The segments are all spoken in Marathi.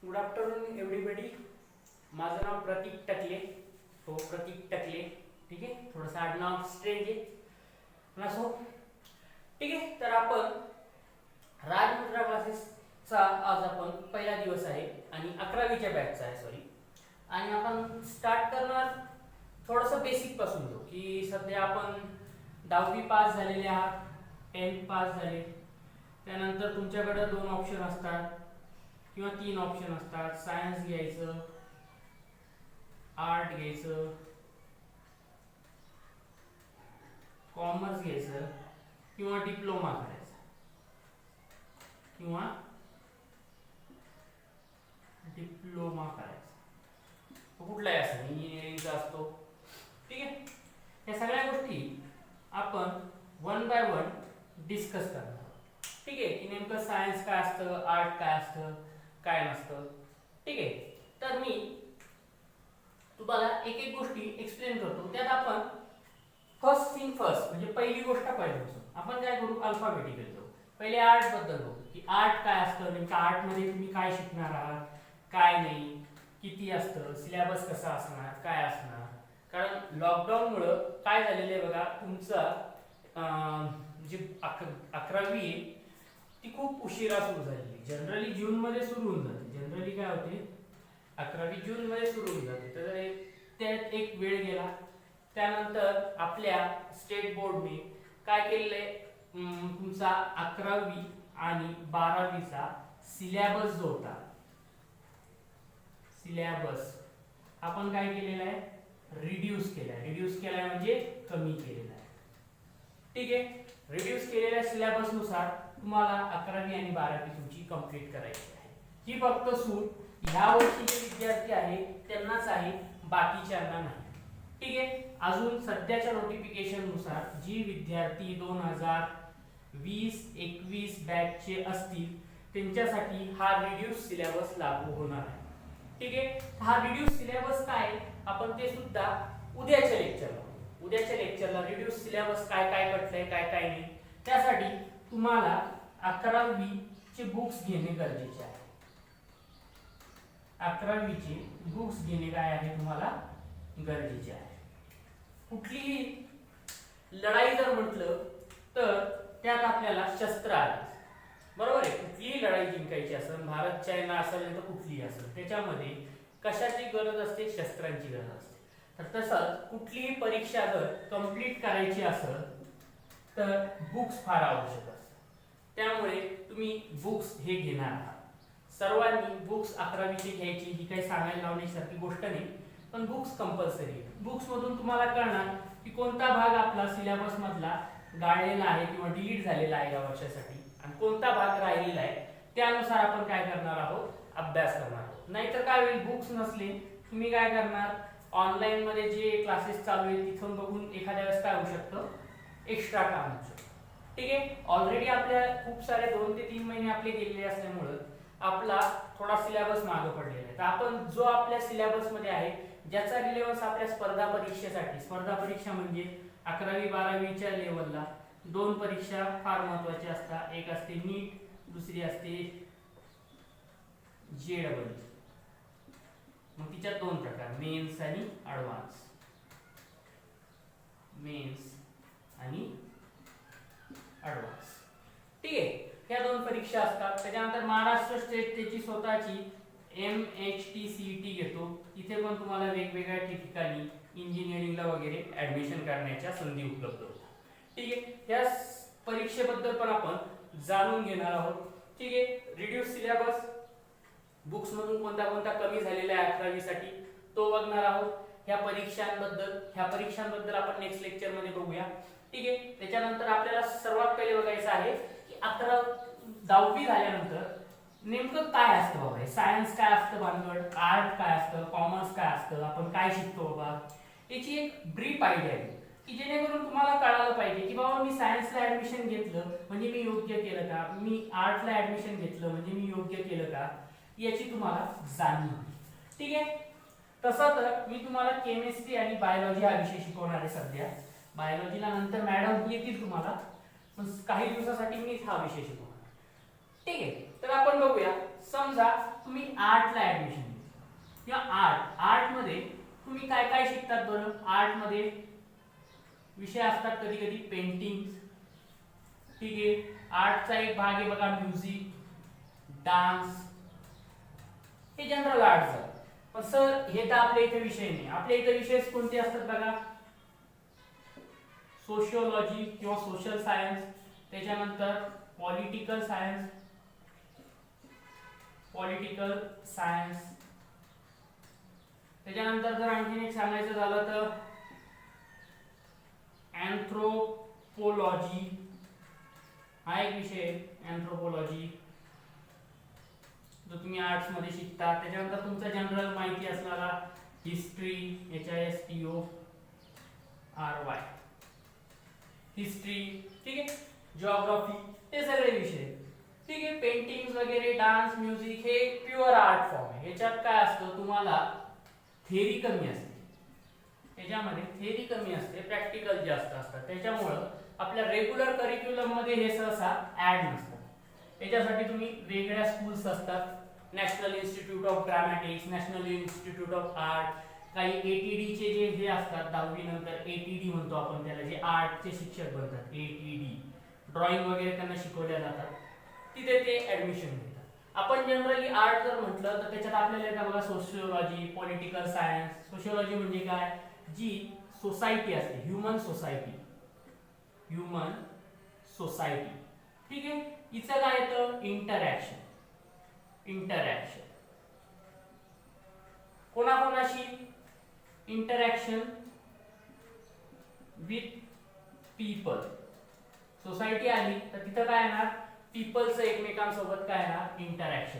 Good afternoon everybody. माझं नाव प्रतीक टकले. हो, प्रतीक टकले. ठीक आहे, थोडंसं आडनाव स्ट्रेंज आहे पण असो. ठीक आहे, तर आपण राजमुद्रा क्लासेसचा आज आपण पहिला दिवस आहे आणि 11वीच्या बॅचचा आहे, सॉरी. आणि आपण स्टार्ट करणार थोडंसं बेसिक पासून घेऊ की सध्या आपण 10वी पास झालेले आहात, 10th पास झाले. त्यानंतर तुमच्याकडे 2 ऑप्शन असतात किंवा 3 ऑप्शन असतात. सायन्स घ्यायचं, आर्ट घ्यायचं, कॉमर्स घ्यायचं किंवा डिप्लोमा करायचा किंवा डिप्लोमा करायचा. कुठलाही असं इंजिनिअरिंगचा असतो. ठीक आहे, या सगळ्या गोष्टी आपण 1 बाय 1 डिस्कस करणार. ठीक आहे, की नेमकं सायन्स काय असतं, आर्ट काय असतं, काय नसतं. ठीक आहे, तर मी तुम्हाला एक एक गोष्टी एक्सप्लेन करतो. त्यात आपण फर्स्ट थिंग फर्स्ट म्हणजे पहिली गोष्ट पहिल्यापासून आपण काय करू, अल्फाबेटिकल घेऊ. पहिले आर्ट बद्दल बघू की आर्ट काय असतं, नेमकं आर्ट मध्ये तुम्ही काय शिकणार आहात, काय नाही, किती असतं, सिलेबस कसा असणार, काय असणार. कारण लॉकडाऊनमुळे काय झालेलं आहे बघा, तुमचा जी 11वी आहे ती खूप उशिरा सुरू झालेली. जनरली जून मध्ये सुरू होऊन जाते. जनरली काय होते, 11वी जून मध्ये सुरू होऊन जाते. तर त्यात एक वेळ गेला. त्यानंतर आपल्या स्टेट बोर्डने काय केलेलं, तुमचा 11वी आणि 12वीचा सिलेबस जो होता, सिलेबस आपण काय केलेला आहे, रिड्यूस केलाय. रिड्यूस केलाय म्हणजे कमी केलेला आहे. ठीक आहे, रिड्यूस केलेल्या सिलेबस नुसार तुम्हाला 11वी आणि 12वी तुमची कंप्लीट करायची आहे. ही फक्त सूट ह्या वर्षीचे विद्यार्थी आहे त्यांनाच आहे, बाकीच्यांना नाही. ठीक आहे, अजून सध्याच्या नोटिफिकेशन नुसार जी विद्यार्थी 2020-21 बॅचचे असतील त्यांच्यासाठी हा रिड्यूस सिलेबस लागू होणार आहे. ठीक आहे, हा रिड्यूस सिलेबस काय आपण ते सुद्धा उद्याच्या लेक्चरला रिड्यूस सिलेबस काय काय कटलंय, काय काय नाही, त्यासाठी तुम्हाला 11वी चे बुक्स घेणे गरजेचे आहे. 11वी चे बुक्स घेणे काय आहे तुम्हाला गरजेचे आहे. कुठलीही लढाई जर म्हटलं तर त्यात आपल्याला शस्त्र आले, बरोबर आहे. कुठलीही लढाई जिंकायची असेल, भारत चायना असेल तर कुठलीही असेल, त्याच्यामध्ये कशाची गरज असते, शस्त्रांची गरज असते. तर तसंच कुठलीही परीक्षा जर कंप्लीट करायची असेल तर बुक्स फार आवश्यक असतात. त्यामुळे तुम्ही बुक्स हे घेणार आहात. सर्वांनी बुक्स 11वीची घ्यायची, ही काही सांगायला लावण्यासारखी गोष्ट नाही, पण बुक्स कंपल्सरी. बुक्स मधून तुम्हाला कळणार की कोणता भाग आपला सिलेबस मधला गाळलेला आहे किंवा डिलीट झालेला आहे या वर्षासाठी आणि कोणता भाग राहिलेला आहे. त्यानुसार आपण काय करणार आहोत, अभ्यास करणार आहोत. नाहीतर काय होईल, बुक्स नसले तुम्ही काय करणार, ऑनलाईन मध्ये जे क्लासेस चालू आहेत तिथून बघून एखाद्या वेळेस काय होऊ शकतं, एक्स्ट्रा काम होऊ शकतं. ठीक आहे, ऑलरेडी आपल्या खूप सारे 2 ते 3 महिने आपले गेलेले असल्यामुळे आपला थोडा सिलेबस मागे पडलेला आहे. तर आपण जो आपल्या सिलेबस मध्ये आहे ज्याचा रिलेव्हन्स आपल्या स्पर्धा परीक्षेसाठी, स्पर्धा परीक्षा म्हणजे 11वी 12वीच्या लेवलला 2 परीक्षा फार महत्त्वाच्या असतात. एक असते नीट, दुसरी असते JEE. मग तिच्यात 2 प्रकार, मेन्स आणि ॲडव्हान्स. मेन्स आणि ॲडव्हान्स. ठीक आहे, ह्या 2 परीक्षा असतात. त्याच्यानंतर महाराष्ट्र स्टेट त्याची स्वतःची MHTCET घेतो. इथे पण तुम्हाला वेगवेगळ्या ठिकाणी इंजिनिअरिंगला वगैरे ऍडमिशन करण्याच्या संधी उपलब्ध होतात. ठीक आहे, या परीक्षेबद्दल पण आपण जाणून घेणार आहोत. ठीक आहे, रिड्यूस सिलेबस, बुक्स मधून कोणता कमी झालेला आहे 11वी साठी तो बघणार आहोत. ह्या परीक्षांबद्दल आपण नेक्स्ट लेक्चर मध्ये बघूया. ठीक आहे, त्याच्यानंतर आपल्याला सर्वात पहिले बघायचं आहे की 10वी झाल्यानंतर नेमकं काय असतं बाबा. सायन्स काय असतं भानगड, आर्ट काय असतं, कॉमर्स काय असतं, आपण काय शिकतो बाबा, याची एक ब्रीफ आयडिया आहे की जेणेकरून तुम्हाला कळायला पाहिजे की बाबा मी सायन्सला ऍडमिशन घेतलं म्हणजे मी योग्य केलं का, मी आर्टला ऍडमिशन घेतलं म्हणजे मी योग्य केलं का, याची तुम्हाला जाणीव. ठीक आहे, तसं तर मी तुम्हाला केमिस्ट्री आणि बायोलॉजी हा विषय शिकवणार आहे सध्या. बायोलॉजीला नंतर मॅडम येतील तुम्हाला, पण काही दिवसासाठी मी हा विषय शिकवणार. ठीक आहे, तर आपण बघूया समजा तुम्ही आर्टला ऍडमिशन घेतलं किंवा आर्ट मध्ये तुम्ही काय काय शिकतात बरं. आर्ट मध्ये विषय असतात कधी कधी पेंटिंग, ठीक आहे. आर्टचा एक भाग आहे बघा म्युझिक, डान्स, हे जनरल आर्ट्स. पण सर हे तर आपल्या इथे विषय नाही. आपल्या इथे विषय कोणते असतात बघा. सोशियोलॉजी किंवा सोशल सायन्स, त्याच्यानंतर पॉलिटिकल सायन्स, त्याच्यानंतर जर आणखीन एक सांगायचं झालं तर अँथ्रोपोलॉजी, हा एक विषय अँथ्रोपोलॉजी जो तुम्ही आर्ट्स मध्ये शिकता. त्याच्यानंतर तुमचा जनरल माहिती असणारा हिस्ट्री, HISTORY, हिस्ट्री, ठीक आहे. जिओग्राफी, हे सगळे विषय, ठीक आहे. पेंटिंग वगैरे, डान्स, म्युझिक, हे प्युअर आर्ट फॉर्म आहे. ह्याच्यात काय असतं, तुम्हाला थेरी कमी असते. त्याच्यामध्ये थेरी कमी असते, प्रॅक्टिकल जास्त असतात. त्याच्यामुळं आपल्या रेग्युलर करिक्युलम मध्ये हे सहसा ऍड नसतात. याच्यासाठी तुम्ही वेगळ्या स्कूल्स असतात. National Institute of Dramatics, National Institute of Art, काही ATD चे जे हे असतात 10वी नंतर ATD म्हणतो आपण त्याला, जे आर्टचे शिक्षक बनतात. ATD ड्रॉइंग वगैरे त्यांना शिकवल्या जातात, तिथे ते ऍडमिशन घेतात. आपण जनरली आर्ट जर म्हटलं तर त्याच्यात आपल्याला येतं बघा सोशियोलॉजी, पॉलिटिकल सायन्स. सोशियोलॉजी म्हणजे काय, जी सोसायटी असते, ह्युमन सोसायटी, ठीक आहे. हिचं काय येतं, इंटरॅक्शन. कोणाकोणाशी इंटरॅक्शन, विथ पीपल. सोसायटी आली तर तिथं काय येणार, पीपलचं एकमेकांसोबत काय येणार, इंटरॅक्शन.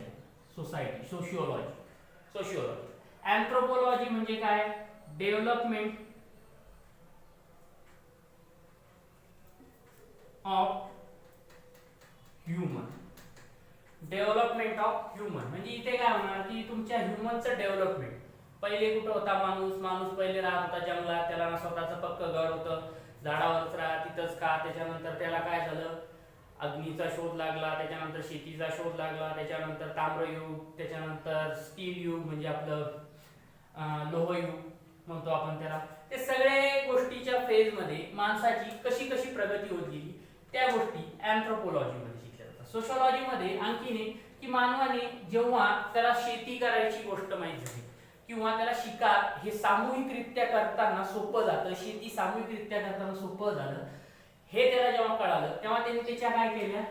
Society, sociology. अँथ्रोपोलॉजी म्हणजे काय, डेव्हलपमेंट ऑफ ह्युमन. म्हणजे इथे काय होणार की तुमच्या ह्युमनचं डेव्हलपमेंट. पहिले कुठं होता माणूस पहिले राहत होता जंगलात, त्याला ना स्वतःचं पक्क घर होतं, झाडावरच राहा तिथंच का. त्याच्यानंतर त्याला काय झालं, अग्नीचा शोध लागला, त्याच्यानंतर शेतीचा शोध लागला, त्याच्यानंतर ताम्रयुग, त्याच्यानंतर स्टील युग म्हणजे आपलं लोहयुग म्हणतो आपण त्याला. ते सगळे गोष्टीच्या फेज मध्ये माणसाची कशी कशी प्रगती होत गेली त्या गोष्टी अँथ्रोपोलॉजी मध्ये शिकल्या जातात. सोशियोलॉजी मध्ये आणखीन एक की मानवाने जेव्हा त्याला शेती करायची गोष्ट माहिती झाली किंवा त्याला शिकार हे सामूहिकरित्या करताना सोपं जातं, शेती सामूहिकरित्या करताना सोपं झालं, हे त्याला जेव्हा कळालं तेव्हा त्यांनी त्याच्या काय केल्या,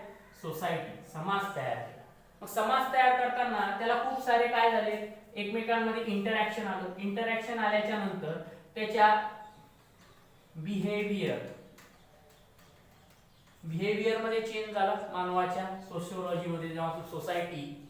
सोसायटी, समाज तयार केला. मग समाज तयार करताना त्याला खूप सारे काय झाले, एकमेकांमध्ये इंटरॅक्शन आलं. इंटरॅक्शन आल्याच्या नंतर त्याच्या बिहेवियर मध्ये चेंज झाला मानवाच्या. सोशियोलॉजी मध्ये जेव्हा सोसायटी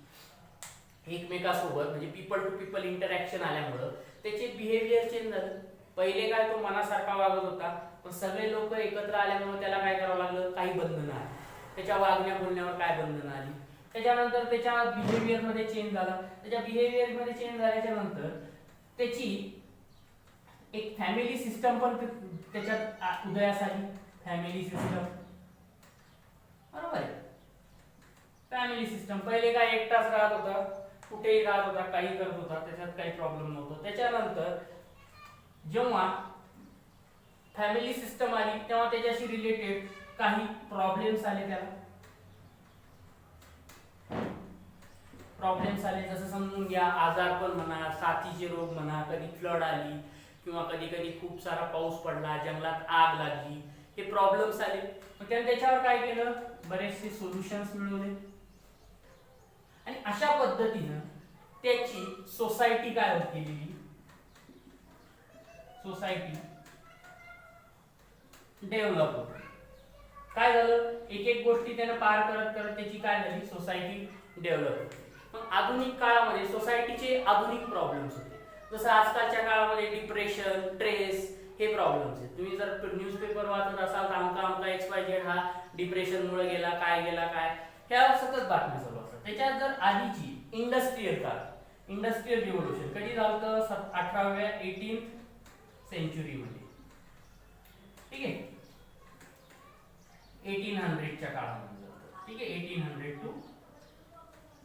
एकमेकांसोबत म्हणजे पीपल टू पीपल इंटरॅक्शन आल्यामुळं त्याचे बिहेवियर चेंज झालं. पहिले काय तो मनासारखा वागत होता, पण सगळे लोक एकत्र आल्यामुळे त्याला काय करावं लागलं, काही बंधनं आली. त्याच्या वागण्या बोलण्यावर काय बंधनं आली. त्याच्यानंतर त्याच्या बिहेवियर मध्ये चेंज झाला. त्याच्या बिहेवियर मध्ये चेंज झाल्याच्या नंतर त्याची एक फॅमिली सिस्टम पण त्याच्यात उदयास आली. फॅमिली सिस्टम, बरोबर आहे. फॅमिली सिस्टम पहिले काय एकटाच राहत होता, कुठेही राहत होता, काही करत होता, त्याच्यात काही प्रॉब्लेम नव्हता. त्याच्यानंतर जेव्हा फॅमिली सिस्टम आली तेव्हा त्याच्याशी रिलेटेड काही प्रॉब्लेम्स आले. त्याला प्रॉब्लेम्स आले जसं समजून घ्या, आजारपण म्हणा, साथीचे रोग म्हणा, कधी फ्लड आली किंवा कधी कधी खूप सारा पाऊस पडला, जंगलात आग लागली, हे प्रॉब्लेम्स आले. मग त्याने त्याच्यावर काय केलं, बरेचसे सोल्युशन्स मिळवले आणि अशा पद्धतीनं त्याची सोसायटी काय होत गेली, सोसायटी डेव्हलप होत. काय झालं, एक एक गोष्टी त्याने पार करत करत त्याची काय झाली, सोसायटी डेव्हलप होती. मग आधुनिक काळामध्ये सोसायटीचे आधुनिक प्रॉब्लेम्स होते. जसं आजकालच्या काळामध्ये डिप्रेशन, स्ट्रेस, हे प्रॉब्लेम्स आहेत. तुम्ही जर न्यूजपेपर वाचत असाल तर आमका XYZ हा डिप्रेशनमुळे गेला काय, ह्या सतत बातम्या चालू असतात. त्याच्यात जर आधीची इंडस्ट्रियल काळ, इंडस्ट्रियल रिव्होल्यूशन कधी झालं, 18th सेंचुरीमध्ये, ठीक आहे, 1800च्या काळामध्ये झालं, ठीक आहे, 1800 to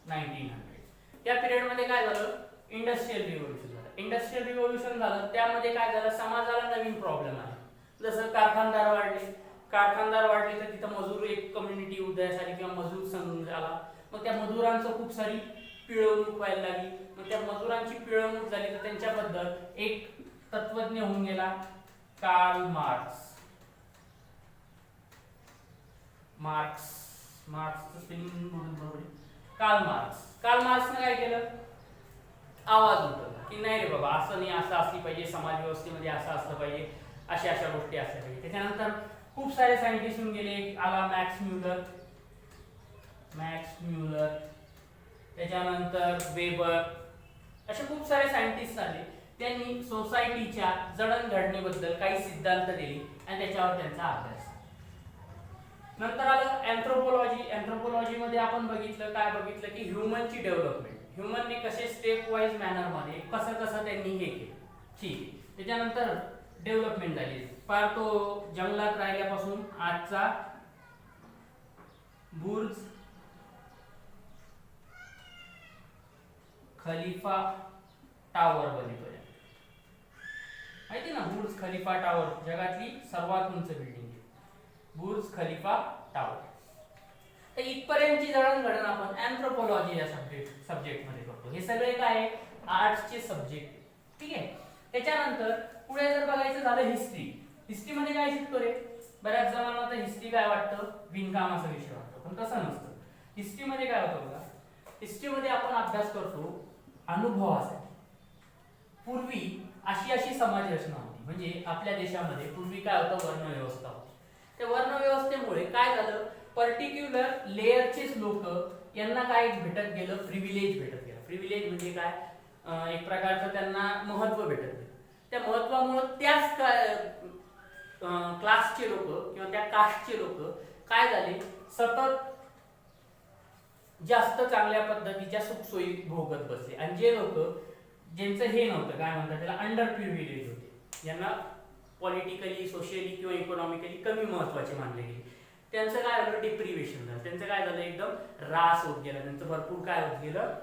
1900. या पिरियड मध्ये काय झालं, इंडस्ट्रियल रिव्होल्यूशन झालं. इंडस्ट्रियल रिव्होल्यूशन झालं त्यामध्ये काय झालं, समाजाला नवीन प्रॉब्लेम आले. जसं कारखानदार वाढले तर तिथं मजूर एक कम्युनिटी उदयास आली किंवा मजूर संघ आला. मग त्या मजुरांचं खूप सारी पिळवणूक व्हायला लागली. मग त्या मजुरांची पिळवणूक झाली तर त्यांच्याबद्दल एक तत्वज्ञ होऊन गेला, कार्ल मार्क्स. मार्क्सचं स्पेलिंग बरोबर आहे, कार्ल मार्क्सने काय केलं, आवाज उठवला की नाही रे बाबा, असं नाही, असं असली पाहिजे, समाज व्यवस्थेमध्ये असं असलं पाहिजे, अशा गोष्टी असल्या पाहिजे. त्याच्यानंतर खूप सारे सायंटिस्ट होऊन गेले. आला मॅक्स म्युलर, त्याच्यानंतर वेबर, असे खूप सारे सायंटिस्ट आले. त्यांनी सोसायटीच्या जडणघडणीबद्दल काही सिद्धांत दिले आणि त्याच्यावर त्यांचा अभ्यास. नंतर आलं अँथ्रोपोलॉजी मध्ये आपण बघितलं की ह्युमनची डेव्हलपमेंट, ह्युमनने कसे स्टेप वाईज मॅनर मध्ये कसं त्यांनी हे केलं. ठीक आहे. त्याच्यानंतर डेव्हलपमेंट झाली. फार तो जंगलात राहिल्यापासून आजचा बुर्ज खलिफा टावर बनेपर्यंत. माहिती ना, बुर्ज खलिफा टावर जगातली सर्वात उंच बिल्डिंग आहे, बुर्ज खलिफा टावर. तर इथपर्यंतची जडणघडण आपण अँथ्रोपोलॉजी या सब्जेक्ट मध्ये करतो. हे सगळे काय आर्ट्सचे सब्जेक्ट. ठीक आहे. त्याच्यानंतर पुढे जर बघायचं झालं हिस्ट्री मध्ये काय शिकतो रे, बऱ्याच जणांना तर हिस्ट्री काय वाटतं, बिनकामाचा विषय वाटतो, पण तसं नसतं. हिस्ट्री मध्ये काय होतं बघा, हिस्ट्री मध्ये आपण अभ्यास करतो अनुभवासाठी. पूर्वी अशी समाज रचना होती, म्हणजे आपल्या देशामध्ये पूर्वी काय होतं, वर्णव्यवस्था होती. त्या वर्णव्यवस्थेमुळे काय झालं, पर्टिक्युलर लेअरचेच लोक यांना काय भेटत गेलं, प्रिव्हिलेज भेटत गेलं. प्रिव्हिलेज म्हणजे काय, एक प्रकारचं त्यांना महत्व भेटत गेलं. त्या महत्वामुळे त्याच क्लासचे लोक किंवा त्या कास्टचे लोक काय झाले, सतत जास्त चांगल्या पद्धतीच्या सुखसोयी भोगत बसले. आणि जे लोक ज्यांचं हे नव्हतं, काय म्हणतात त्याला, अंडर प्रिव्हिलेज होते, यांना पॉलिटिकली, सोशियली किंवा इकॉनॉमिकली कमी महत्वाचे मानले गेले, त्यांचं काय झालं, डिप्रिव्हेशन झालं. त्यांचं काय झालं, एकदम ऱ्हास होत गेला. त्यांचं भरपूर काय होत गेलं,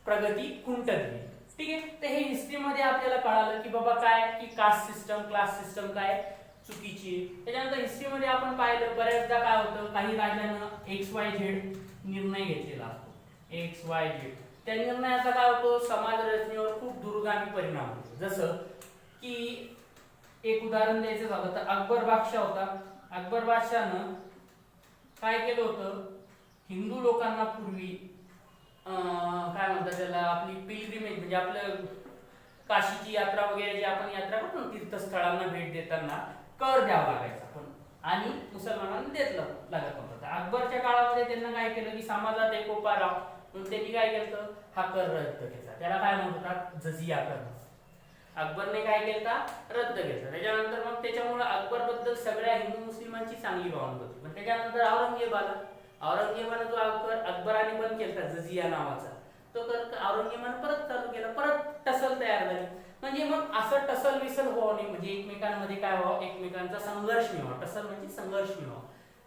प्रगती खुंटत गेली. ठीक आहे. तर हे हिस्ट्रीमध्ये आपल्याला कळालं की बाबा काय, की कास्ट सिस्टम, क्लास सिस्टम काय चुकीची. त्याच्यानंतर हिस्ट्रीमध्ये आपण पाहिलं बऱ्याचदा काय होतं, काही राजानं XYZ निर्णय घेतलेला असतो, XYZ. त्या निर्णयाचा काय होतो, समाज रचनेवर खूप दूरगामी परिणाम होतो. जसं की एक उदाहरण द्यायचं झालं तर अकबर बादशाह होता. अकबर बादशाहनं काय केलं होतं, हिंदू लोकांना पूर्वी काय म्हणतात त्याला, आपली पिलग्रिमेज म्हणजे आपलं काशीची यात्रा वगैरे जे आपण यात्रा करतो ना, तीर्थस्थळांना भेट देताना कर द्यावा लागायचा, पण आणि मुसलमानांना देत लागत नव्हतं. अकबरच्या काळामध्ये त्यांना काय केलं की समाजात एकोपा राव म्हणून त्यांनी काय केलं, हा कर रद्द केला. त्याला काय म्हणतात, जजिया कर. अकबरने काय केलं, रद्द केलं. त्याच्यानंतर मग त्याच्यामुळे अकबर बद्दल सगळ्या हिंदू मुस्लिमांची चांगली भावना होती. पण त्याच्यानंतर औरंगजेबाने जो अकबराने बंद केला जजिया नावाचा, तो कर औरंगजेबाने परत चालू केला. परत टसल तयार झाली. म्हणजे मग असं टसल विसल व्हावं नाही, म्हणजे एकमेकांमध्ये काय व्हावं, एकमेकांचा संघर्ष नाही व्हावा. टसल म्हणजे संघर्ष नाही व्हावा,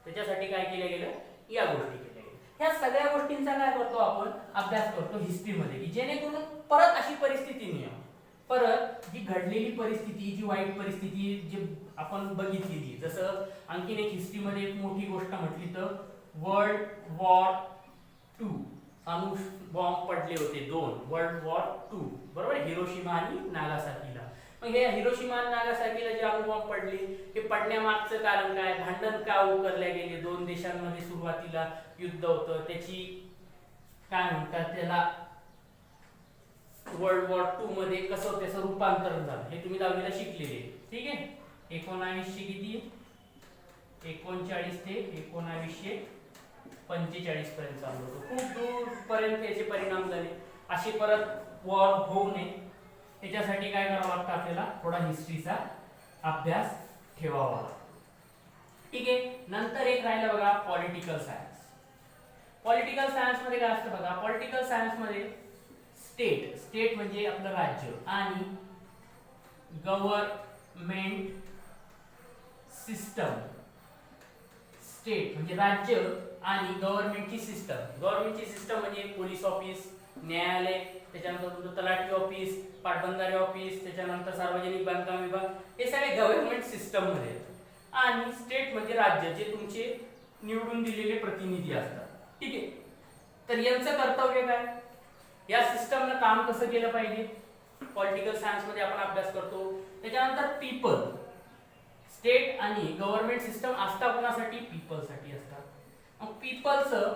त्याच्यासाठी काय केलं गेलं, या गोष्टी केल्या गेल्या. ह्या सगळ्या गोष्टींचा काय करतो आपण, अभ्यास करतो हिस्ट्रीमध्ये, की जेणेकरून परत अशी परिस्थिती नाही व्हावी. परत जी घडलेली परिस्थिती, जी वाईट परिस्थिती जी आपण बघितलेली, जसं आणखीन एक हिस्ट्रीमध्ये एक मोठी गोष्ट म्हटली तर वर्ल्ड वॉर 2 अणु बॉम्ब पडले होते 2, वर्ल्ड वॉर 2, बरोबर, हिरोशिमा आणि नागासाकीला. मग हे हिरोशिमा आणि नागासाकीला जे अणु बॉम्ब पडले, हे पडण्यामागचं कारण काय, भांडण का उकरल्या गेले, दोन देशांमध्ये सुरुवातीला युद्ध होतं, त्याची काय म्हणतात त्याला, वर्ल्ड वॉर 2 मध्ये कसं त्याचं रूपांतरण झालं, हे तुम्ही 10वीला शिकलेले. ठीक आहे. 1900 किती, 39 ते 1945 पर्यंत चालू होतं. खूप दूर पर्यंत याचे परिणाम झाले. असे परत वॉर होऊ नये त्याच्यासाठी काय करावं लागतं, आपल्याला थोडा हिस्ट्रीचा अभ्यास ठेवावा. ठीक आहे. नंतर एक राहिलं बघा, पॉलिटिकल सायन्स. पॉलिटिकल सायन्स मध्ये काय असतं बघा, पॉलिटिकल सायन्स मध्ये स्टेट म्हणजे आपलं राज्य आणि गव्हर्नमेंट सिस्टम. स्टेट म्हणजे राज्य आणि गव्हर्नमेंटची सिस्टम म्हणजे पोलीस ऑफिस, न्यायालय, त्याच्यानंतर तुमचं तलाठी ऑफिस, पाटबंधारे ऑफिस, त्याच्यानंतर सार्वजनिक बांधकाम विभाग, हे सगळे गव्हर्नमेंट सिस्टम मध्ये आहेत. आणि स्टेट म्हणजे राज्य, जे तुमचे निवडून दिलेले प्रतिनिधी असतात. ठीक आहे. तर यांचं कर्तव्य काय, या सिस्टमनं काम कसं केलं पाहिजे, पॉलिटिकल सायन्स मध्ये आपण अभ्यास करतो. त्याच्यानंतर पीपल, स्टेट आणि गव्हर्नमेंट सिस्टम असता कोणासाठी, पीपलसाठी असतात. मग पीपलचं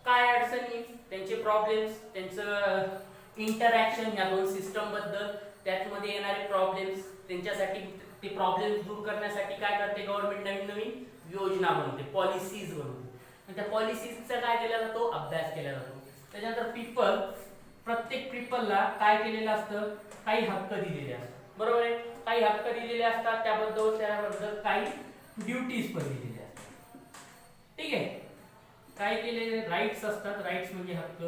काय अडचणी, त्यांचे प्रॉब्लेम्स, त्यांचं इंटरॅक्शन या दोन सिस्टम बद्दल, त्यामध्ये येणारे प्रॉब्लेम्स, त्यांच्यासाठी ते प्रॉब्लेम्स दूर करण्यासाठी काय करते गव्हर्नमेंट, नवीन नवीन योजना बनवते, पॉलिसीज बनवते. त्या पॉलिसीजचा काय केला जातो, अभ्यास केला जातो. त्याच्यानंतर पीपल, प्रत्येक पीपलला काय केलेलं असतं, काही हक्क दिलेले असतात. बरोबर आहे, काही हक्क दिलेले असतात, त्याबद्दल काही ड्युटीज पण दिलेले असतात. ठीक आहे. काय केलेले राईट्स असतात, राईट्स म्हणजे हक्क,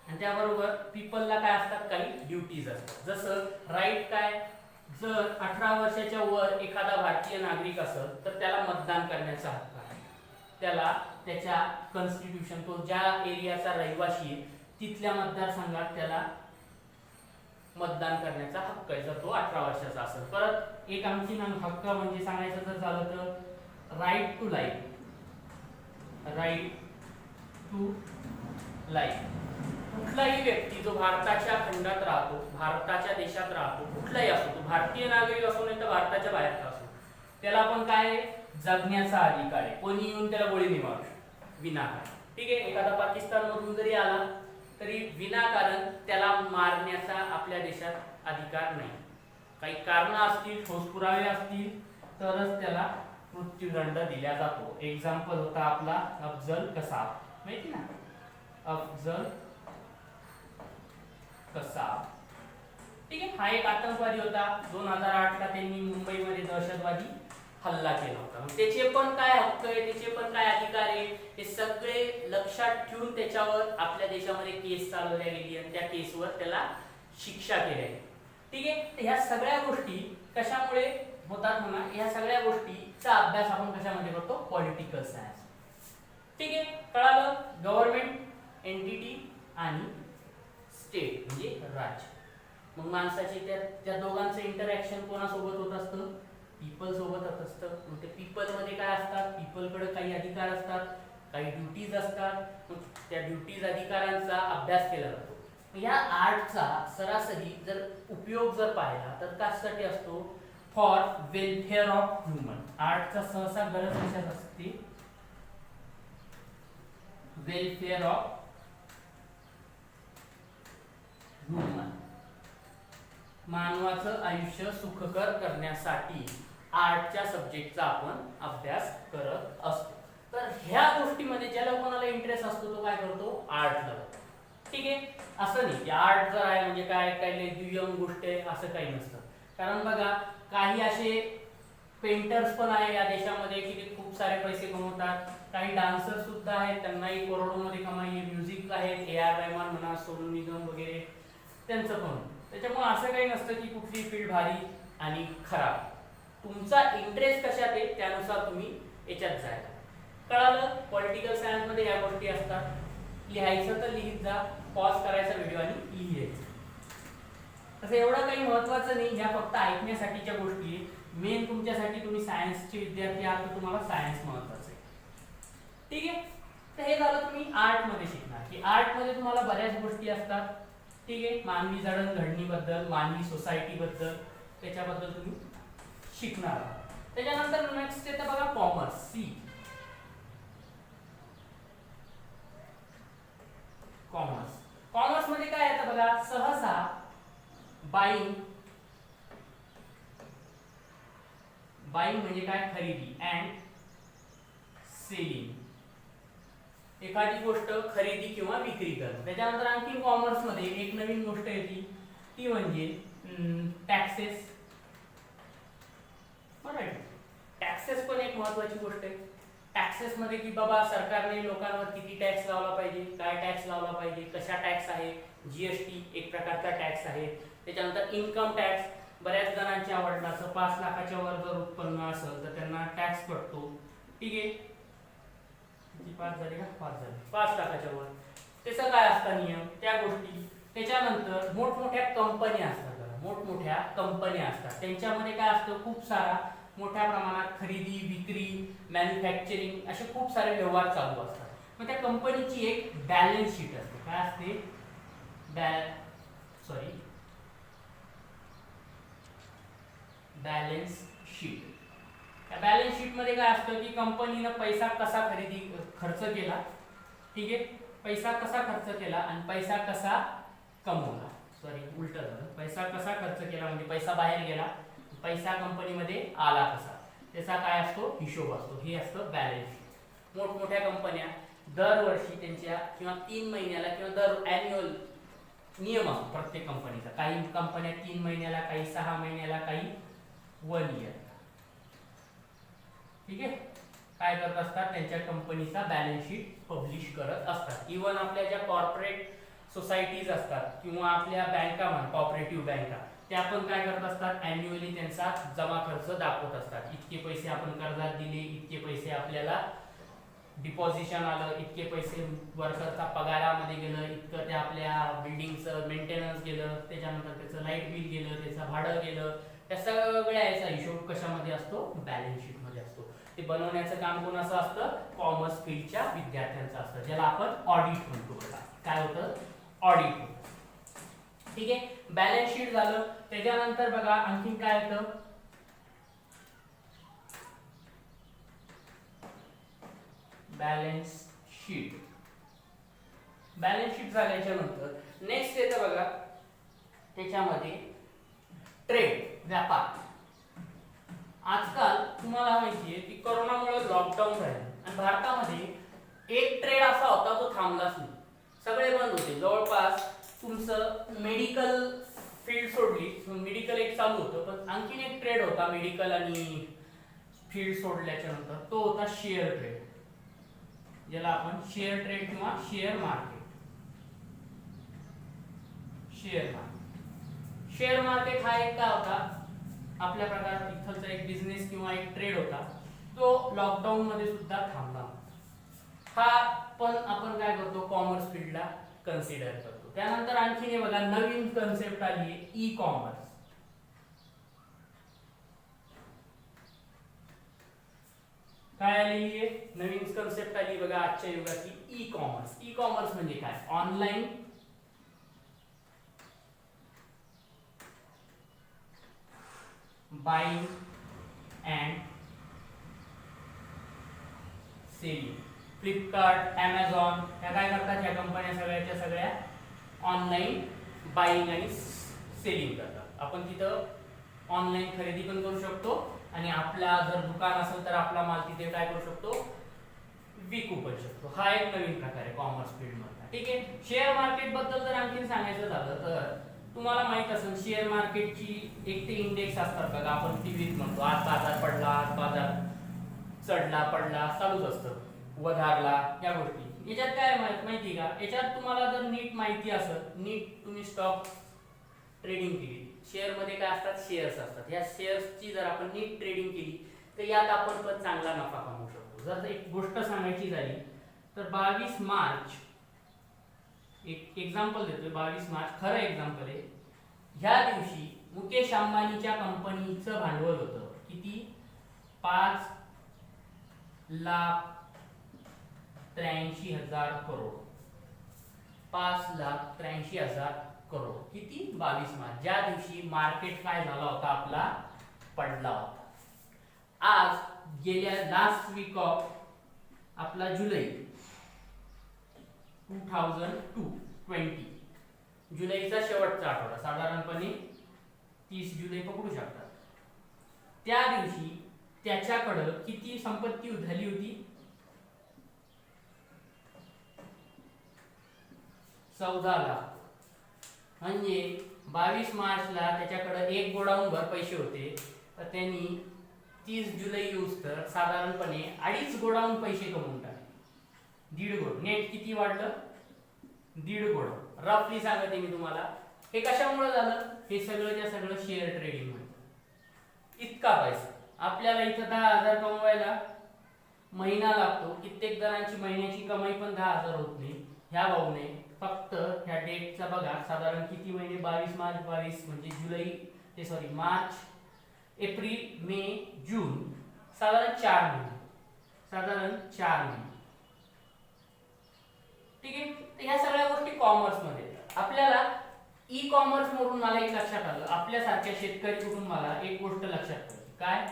आणि त्याबरोबर पीपलला काय असतात, काही ड्युटीज असतात. जसं राईट काय, जर 18 वर्षाच्या वर एखादा भारतीय नागरिक असेल तर त्याला मतदान करण्याचा हक्क आहे. त्याला त्याच्या कॉन्स्टिट्यूशन, तो ज्या एरियाचा रहिवासी आहे तिथल्या मतदारसंघात त्याला मतदान करण्याचा हक्क आहे, जर तो 18 वर्षाचा असेल. परत एक आणखी हक्क म्हणजे सांगायचं जर झालं तर right to life, right to life. कुठलाही व्यक्ती जो भारताच्या खंडात राहतो, भारताच्या देशात राहतो, कुठलाही असो, तो भारतीय नागरिक असो नाही तर भारताच्या बाहेरचा असो, त्याला पण काय जगण्याचा अधिकार आहे. कोणी येऊन त्याला गोळी नाही मारू शकत विनाकारण. ठीक आहे. एखादा पाकिस्तान मधून जरी आला तरी विनाकारण त्याला मारण्याचा आपल्या देशात अधिकार नाही. काही कारण असतील, ठोस पुरावे असतील तरच त्याला मृत्यूदंड दिला जातो. एक्झाम्पल होता आपला अफजल कसाब, माहिती ना, अफजल कसाब. ठीक आहे. हा एक आतंकवादी होता. 2008 ला त्यांनी मुंबईमध्ये दहशतवादी हल्ला केला होता. त्याचे पण काय हक्क आहे, त्याचे पण काय अधिकार आहे, हे सगळे लक्षात ठेवून त्याच्यावर आपल्या देशामध्ये केस चालवल्या गेली आणि त्या केसवर त्याला शिक्षा केली आहे. ठीक आहे. तर ह्या सगळ्या गोष्टी कशामुळे होतात म्हणा, ह्या सगळ्या गोष्टीचा अभ्यास आपण कशामध्ये करतो, पॉलिटिकल सायन्स. ठीक आहे. कळालं. गव्हर्नमेंट एंटिटी आणि स्टेट म्हणजे राज्य. मग माणसाची त्या दोघांचं इंटरॅक्शन कोणासोबत होत असतं, पीपल सोबत होत असतं. मग ते पीपल मध्ये काय असतात, पीपलकडे काही अधिकार असतात, काही ड्युटीज असतात. मग त्या ड्युटीज अधिकारांचा अभ्यास केला जातो. या आर्टचा सरासरी जर उपयोग जर पाहिला तर कशासाठी असतो, फॉर वेलफेअर ऑफ ह्युमन. आर्टचा सहसा गरज कशात असते, वेलफेअर ऑफ ह्युमन, मानवाचं आयुष्य सुखकर करण्यासाठी आर्टच्या सब्जेक्टचा आपण अभ्यास करत असतो. तर ह्या गोष्टीमध्ये ज्याला कोणाला इंटरेस्ट असतो तो काय करतो, आर्टला. ठीक आहे. असं नाही की आर्ट जर आहे म्हणजे काय काय दुय्यम गोष्ट आहे असं काही नसतं. कारण बघा काही असे पेंटर्स पण आहे या देशामध्ये की ते खूप सारे पैसे कमवतात. काही डान्सर सुद्धा आहेत, त्यांनाही करोडोमध्ये कमाई आहे. म्युझिक आहेत, AR रहमान म्हणा, सोनू निगम वगैरे, त्यांचं पण. त्याच्यामुळे असं काही नसतं की कुठली फील्ड भारी आणि खराब. तुमचा इंटरेस्ट कशात आहे त्यानुसार तुम्ही याच्यात जायला. कळालं. पॉलिटिकल सायन्स मध्ये या गोष्टी असतात. लिहायचं तर लिहित जा, पॉज करायचा व्हिडिओ आणि लिहायचं. तसं एवढं काही महत्त्वाचं नाही, ह्या फक्त ऐकण्यासाठीच्या गोष्टी आहेत. मेन तुमच्यासाठी, तुम्ही सायन्सचे विद्यार्थी आहात तर तुम्हाला सायन्स महत्त्वाचं आहे. ठीक आहे. तर हे झालं तुम्ही आर्ट मध्ये शिकणार, की आर्ट मध्ये तुम्हाला बऱ्याच गोष्टी असतात. ठीक आहे. मानवी जडणघडणीबद्दल, मानवी सोसायटी बद्दल, त्याच्याबद्दल तुम्ही शिकणार. त्याच्यानंतर नेक्स्ट येतं बघा कॉमर्स, सी. कॉमर्स. कॉमर्स मध्ये काय येतं बघा, सहसा बाईंग, बाईंग म्हणजे काय, खरेदी, अँड सेलिंग, एखादी गोष्ट खरेदी किंवा विक्री करणं. त्याच्यानंतर आणखी कॉमर्स मध्ये एक नवीन गोष्ट येते, ती म्हणजे टॅक्सेस. बरोबर. टॅक्सेस पण एक महत्त्वाची गोष्ट आहे. टॅक्सेस मध्ये की बाबा सरकारने लोकांवर किती टॅक्स लावला पाहिजे, काय टॅक्स लावला पाहिजे, कशा टॅक्स आहे. GST एक प्रकारचा टॅक्स आहे. त्याच्यानंतर इन्कम टॅक्स, बऱ्याच जणांची आवडलं असं 5 लाखाच्या वर जर उत्पन्न असेल तर त्यांना टॅक्स पडतो. ठीक आहे. किती 5 झाले का 5 झाले 5 लाखाच्या वर त्याचा काय असता नियम त्या गोष्टी. त्याच्यानंतर मोठमोठ्या कंपन्या असतात बघा, मोठमोठ्या कंपन्या असतात त्यांच्यामध्ये काय असतं खूप सारा मोठ्या प्रमाणात खरेदी विक्री मॅन्युफॅक्चरिंग असे खूप सारे व्यवहार चालू असतात. मग त्या कंपनीची एक बॅलन्स शीट असते. काय असते बॅलन्स शीट. त्या बॅलन्स शीट मध्ये काय असतं की कंपनीनं पैसा कसा खर्च केला, ठीक आहे, पैसा कसा खर्च केला आणि पैसा कसा कमवला. उलट झालं, पैसा कसा खर्च केला म्हणजे पैसा बाहेर गेला, पैसा कंपनीमध्ये आला कसा, त्याचा काय असतो हिशोब असतो. हे असतं बॅलन्स शीट. मोठमोठ्या कंपन्या दरवर्षी त्यांच्या किंवा 3 महिन्याला किंवा दर ॲन्युअल नियम असतो प्रत्येक कंपनीचा. काही कंपन्या 3 महिन्याला, काही 6 महिन्याला, काही 1 इयर, ठीक आहे, काय करत असतात त्यांच्या कंपनीचा बॅलन्स शीट पब्लिश करत असतात. इव्हन आपल्या ज्या कॉर्पोरेट सोसायटीज असतात किंवा आपल्या बँका म्हणा कॉपरेटिव्ह बँका त्या पण काय करत असतात ॲन्युअली त्यांचा जमा खर्च दाखवत असतात. इतके पैसे आपण कर्जात दिले, इतके पैसे आपल्याला डिपॉझिशन आलं, इतके पैसे वर्करचा पगारामध्ये गेलं, इतकं त्या आपल्या बिल्डिंगचं मेंटेनन्स गेलं, त्याच्यानंतर त्याचं लाईट बिल गेलं, त्याचं भाडं गेलं, त्या सगळ्या याचा हिशोब कशामध्ये असतो बॅलन्स शीट मध्ये असतो. ते बनवण्याचं काम कोणाचं असतं कॉमर्स फील्डच्या विद्यार्थ्यांचं असतं, ज्याला आपण ऑडिट म्हणतो. बघा काय होतं ऑडिट होतं, ठीक आहे. बॅलन्स शीट झालं. त्याच्यानंतर बघा आणखी काय येतं बॅलन्स शीट. बॅलन्स शीट झाल्याच्या नंतर नेक्स्ट येतं बघा त्याच्यामध्ये ट्रेड व्यापार. आजकाल तुम्हाला माहिती आहे की कोरोनामुळे लॉकडाऊन राहिलं आणि भारतामध्ये एक ट्रेड असा होता तो थांबलाच नाही, सगळे बंद होते. जवळपास तुमचं मेडिकल फील्ड सोडली, मेडिकल एक चालू होतं, पण आणखीन एक ट्रेड होता मेडिकल आणि फील्ड सोडल्याच्या नंतर, तो होता शेअर ट्रेड, ज्याला आपण शेअर ट्रेड किंवा शेअर मार्केट. शेअर मार्केट हा एक काय होता आपल्या प्रकारात इथलचा एक बिझनेस किंवा एक ट्रेड होता, तो लॉकडाऊन मध्ये सुद्धा थांबला. हा पण आपण काय करतो कॉमर्स फील्डला कन्सिडर करतो. त्यानंतर आणखीन हे बघा नवीन कन्सेप्ट आली आहे ई कॉमर्स. काय आलेली आहे नवीन कन्सेप्ट आली बघा आजच्या युगाची ई कॉमर्स. ई कॉमर्स म्हणजे काय online buying and selling. Flipkart Amazon ह्या काय करतात, ह्या कंपन्या सगळ्याच्या सगळ्या ऑनलाईन बाईंग आणि सेलिंग करतात. आपण तिथं ऑनलाईन खरेदी पण करू शकतो आणि आपला जर दुकान असेल तर आपला माल तिथे काय करू शकतो विकू पण शकतो. हा एक नवीन प्रकार आहे कॉमर्स फील्ड मधला, ठीक आहे. शेअर मार्केट बद्दल जर आणखी सांगायचं झालं तर तुम्हाला माहित असेल शेअर मार्केटची एक ते इंडेक्स असतात बघा, आपण टीव्हीत म्हणतो आज बाजार पडला, आज बाजार चढला पडला चालूच असतं, वधारला, या गोष्टी. याच्यात काय माहिती का, याच्यात तुम्हाला जर नीट माहिती असेल, नीट तुम्ही स्टॉक ट्रेडिंग केली, शेअर मध्ये काय असतात शेअर्स असतात, या शेअर्सची जर आपण नीट ट्रेडिंग केली तर यात आपण पण चांगला नफा कमवू शकतो. जर एक गोष्ट सांगायची झाली तर 22 मार्च एक एक्झाम्पल देतोय, 22 मार्च खरं एक्झाम्पल आहे. ह्या दिवशी मुकेश अंबानीच्या कंपनीचं भांडवल होतं किती 5,83,000 करोड. 5,83,000 करोड किती 22 मार्च, ज्या दिवशी मार्केट काय झाला होता आपला पडला होता. आज गेल्या लास्ट वीक ऑफ आपला जुलै 2020 जुलैचा शेवटचा आठवडा, साधारणपणे 30 जुलै पकडू शकतात. त्या दिवशी त्याच्याकडे किती संपत्ती झाली होती 14 लाख. म्हणजे 22 मार्चला त्याच्याकडे एक गोडाऊन भर पैसे होते, तर त्यांनी 30 जुलै येऊस तर साधारणपणे 2.5 गोडाऊन पैसे कमवून टाकले. 1.5 गोड नेट किती वाढलं 1.5 गोड रफली सांगते मी तुम्हाला. हे कशामुळे झालं, हे सगळंच्या सगळं शेअर ट्रेडिंग मध्ये. इतका पैसा आपल्याला इथं 10,000 कमवायला महिना लागतो. कित्येक जणांची महिन्याची कमाई पण 10,000 होत नाही. ह्या भाऊने फक्त ह्या डेटचा बघा साधारण किती महिने 22 मार्च 22 म्हणजे मार्च एप्रिल मे जून साधारण 4 महिने ठीक आहे. तर ह्या सगळ्या गोष्टी कॉमर्स मध्ये येतात. आपल्याला ई कॉमर्स मधून मला एक लक्षात आलं, आपल्यासारख्या शेतकरी कुटुंबाला एक गोष्ट लक्षात पडली. काय?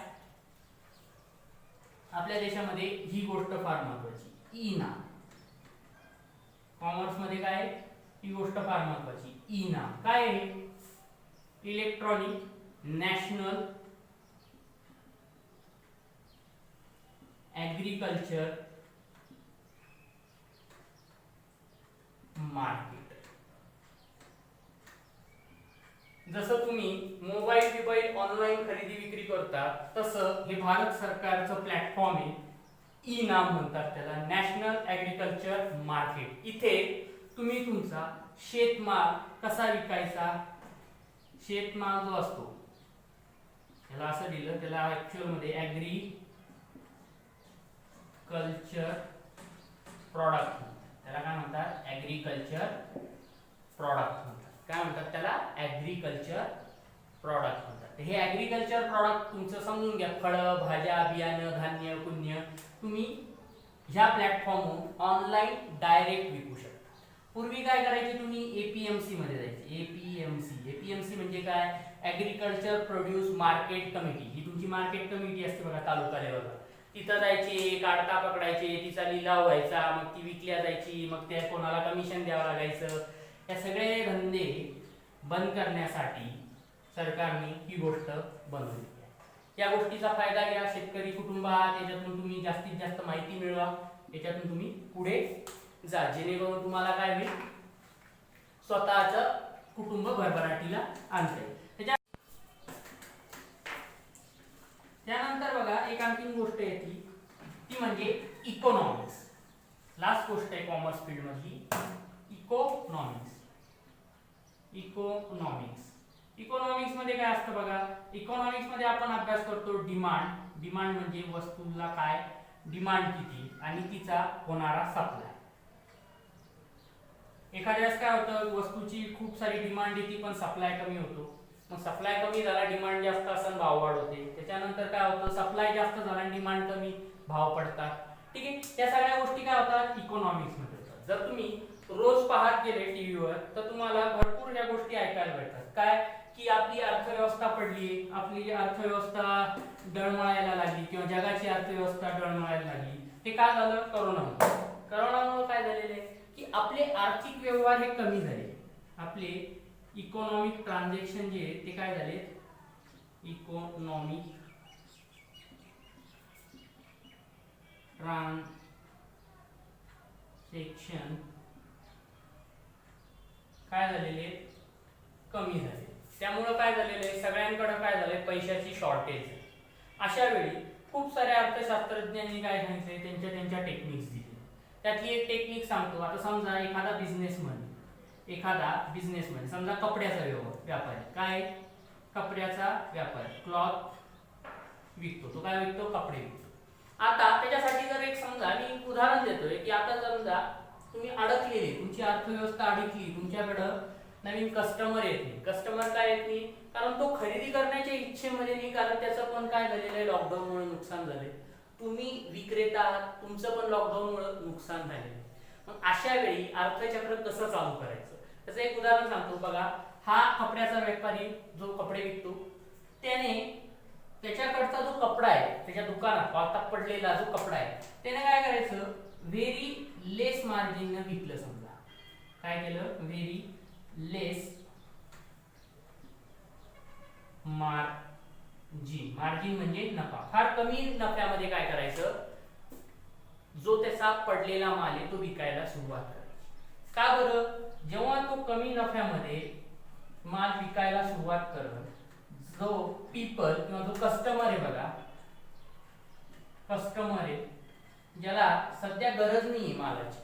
आपल्या देशामध्ये ही गोष्ट फार महत्वाची, ई नाम. कॉमर्स मध्ये काय? ही गोष्ट फार महत्वाची, ई नाम. काय आहे? Electronic national agriculture market. जसं तुम्ही मोबाईल ऑनलाईन खरेदी विक्री करता तसं हे भारत सरकारचं प्लॅटफॉर्म आहे. ई नाम म्हणतात त्याला, नॅशनल ऍग्रीकल्चर मार्केट. इथे तुम्ही तुमचा शेतमाल कसा विकायचा, शेतमाल जो असतो त्याला असं दिलं, त्याला ऍक्च्युअल मध्ये ऍग्रीकल्चर प्रॉडक्ट, त्याला काय म्हणतात? ऍग्रीकल्चर प्रॉडक्ट म्हणतात. काय म्हणतात त्याला? ऍग्रीकल्चर प्रॉडक्ट म्हणतात. हे ऍग्रीकल्चर प्रॉडक्ट तुमचं समजून घ्या, फळं, भाज्या, बियाणं, धान्य, कुन्य तुम्ही ह्या प्लॅटफॉर्मवर ऑनलाईन डायरेक्ट विकू शकता. पूर्वी काय करायचे तुम्ही? एपीएमसी मध्ये जायचे. एपीएमसी म्हणजे काय? Agriculture produce market committee. ही तुमची मार्केट कमिटी असते बघा तालुका लेवलला. तिथं जायचे, काढता पकडायचे, तिचा लिलाव व्हायचा, मग ती विकल्या जायची, मग त्या कोणाला कमिशन द्यावं लागायचं. या सगळे धंदे बंद करण्यासाठी सरकारने ही गोष्ट बनवली. या गोष्टीचा फायदा घ्या शेतकरी कुटुंब आहात, त्याच्यातून तुम्ही जास्तीत जास्त माहिती मिळवा, त्याच्यातून तुम्ही पुढे जा, जेणेकरून तुम्हाला काय होईल? स्वतःचं कुटुंब भरभराटीला आणता येईल. त्यानंतर बघा एक आणखीन गोष्ट येते, ती म्हणजे इकॉनॉमिक्स. लास्ट गोष्ट आहे कॉमर्स फील्ड मधली, इकॉनॉमिक्स मध्ये काय असतं बघा? इकॉनॉमिक्स मध्ये आपण अभ्यास करतो डिमांड म्हणजे वस्तूला काय डिमांड किती आणि तिचा होणारा सप्लाय. एखाद्या वेळेस काय होतं, वस्तूची खूप सारी डिमांड येते पण सप्लाय कमी होतो. मग सप्लाय कमी झाला, डिमांड जास्त असेल, भाव वाढवते. त्याच्यानंतर काय होतं, सप्लाय जास्त झाला, डिमांड कमी, भाव पडतात. ठीक आहे. त्या सगळ्या गोष्टी काय होतात? इकॉनॉमिक्स मध्ये होतात. जर तुम्ही रोज पाहत गेले टीव्हीवर तर तुम्हाला भरपूर या गोष्टी ऐकायला भेटतात. काय? की आपली अर्थव्यवस्था पडली, आपली अर्थव्यवस्था डळमळायला लागली किंवा जगाची अर्थव्यवस्था डळमळायला लागली. हे काय झालं? करोनामुळे काय झालेलं आहे की आपले आर्थिक व्यवहार हे कमी झाले. आपले इकॉनॉमिक ट्रान्झॅक्शन जे आहेत ते काय झाले? इकॉनॉमिक ट्रान्झॅक्शन काय झालेले? कमी झाले. त्यामुळे काय झालेलं आहे? सगळ्यांकडे काय झालंय? पैशाची शॉर्टेज आहे. अशा वेळी खूप साऱ्या अर्थशास्त्रज्ञांनी काय सांगितले? त्यांच्या टेक्निक्स दिले. त्यातली एक टेक्निक सांगतो. आता समजा एखादा बिझनेसमॅन समजा कपड्याचा व्यापार आहे. काय? कपड्याचा व्यापार, क्लॉथ विकतो. तो काय विकतो? कपडे विकतो. आता त्याच्यासाठी जर एक समजा मी एक उदाहरण देतोय की आता समजा तुम्ही अडकलेले, तुमची अर्थव्यवस्था अडकली, तुमच्याकडं नवीन कस्टमर येत नाही. कस्टमर काय येत नाही? कारण तो खरेदी करण्याच्या इच्छेमध्ये नाही, कारण त्याचं पण काय झालेलं आहे? लॉकडाऊनमुळे नुकसान झाले. तुम्ही विक्रेता आहात, तुमचं पण लॉकडाऊनमुळे नुकसान झाले. मग अशा वेळी अर्थचक्र कसं चालू करायचं त्याचं एक उदाहरण सांगतो बघा. हा कपड्याचा व्यापारी जो कपडे विकतो त्याने त्याच्याकडचा जो कपडा आहे, त्याच्या दुकानात वाहता पडलेला जो कपडा आहे, त्याने काय करायचं? व्हेरी लेस मार्जिन विकलं. समजा काय केलं? व्हेरी लेस मार्जिन म्हणजे नफा. फार कमी नफ्यामध्ये काय करायचं? जो त्याचा पडलेला माल आहे तो विकायला सुरुवात करायची. का बरं? जेव्हा तो कमी नफ्यामध्ये माल विकायला सुरुवात करत, जो पीपल किंवा जो कस्टमर आहे बघा, कस्टमर आहे ज्याला सध्या गरज नाही मालाची,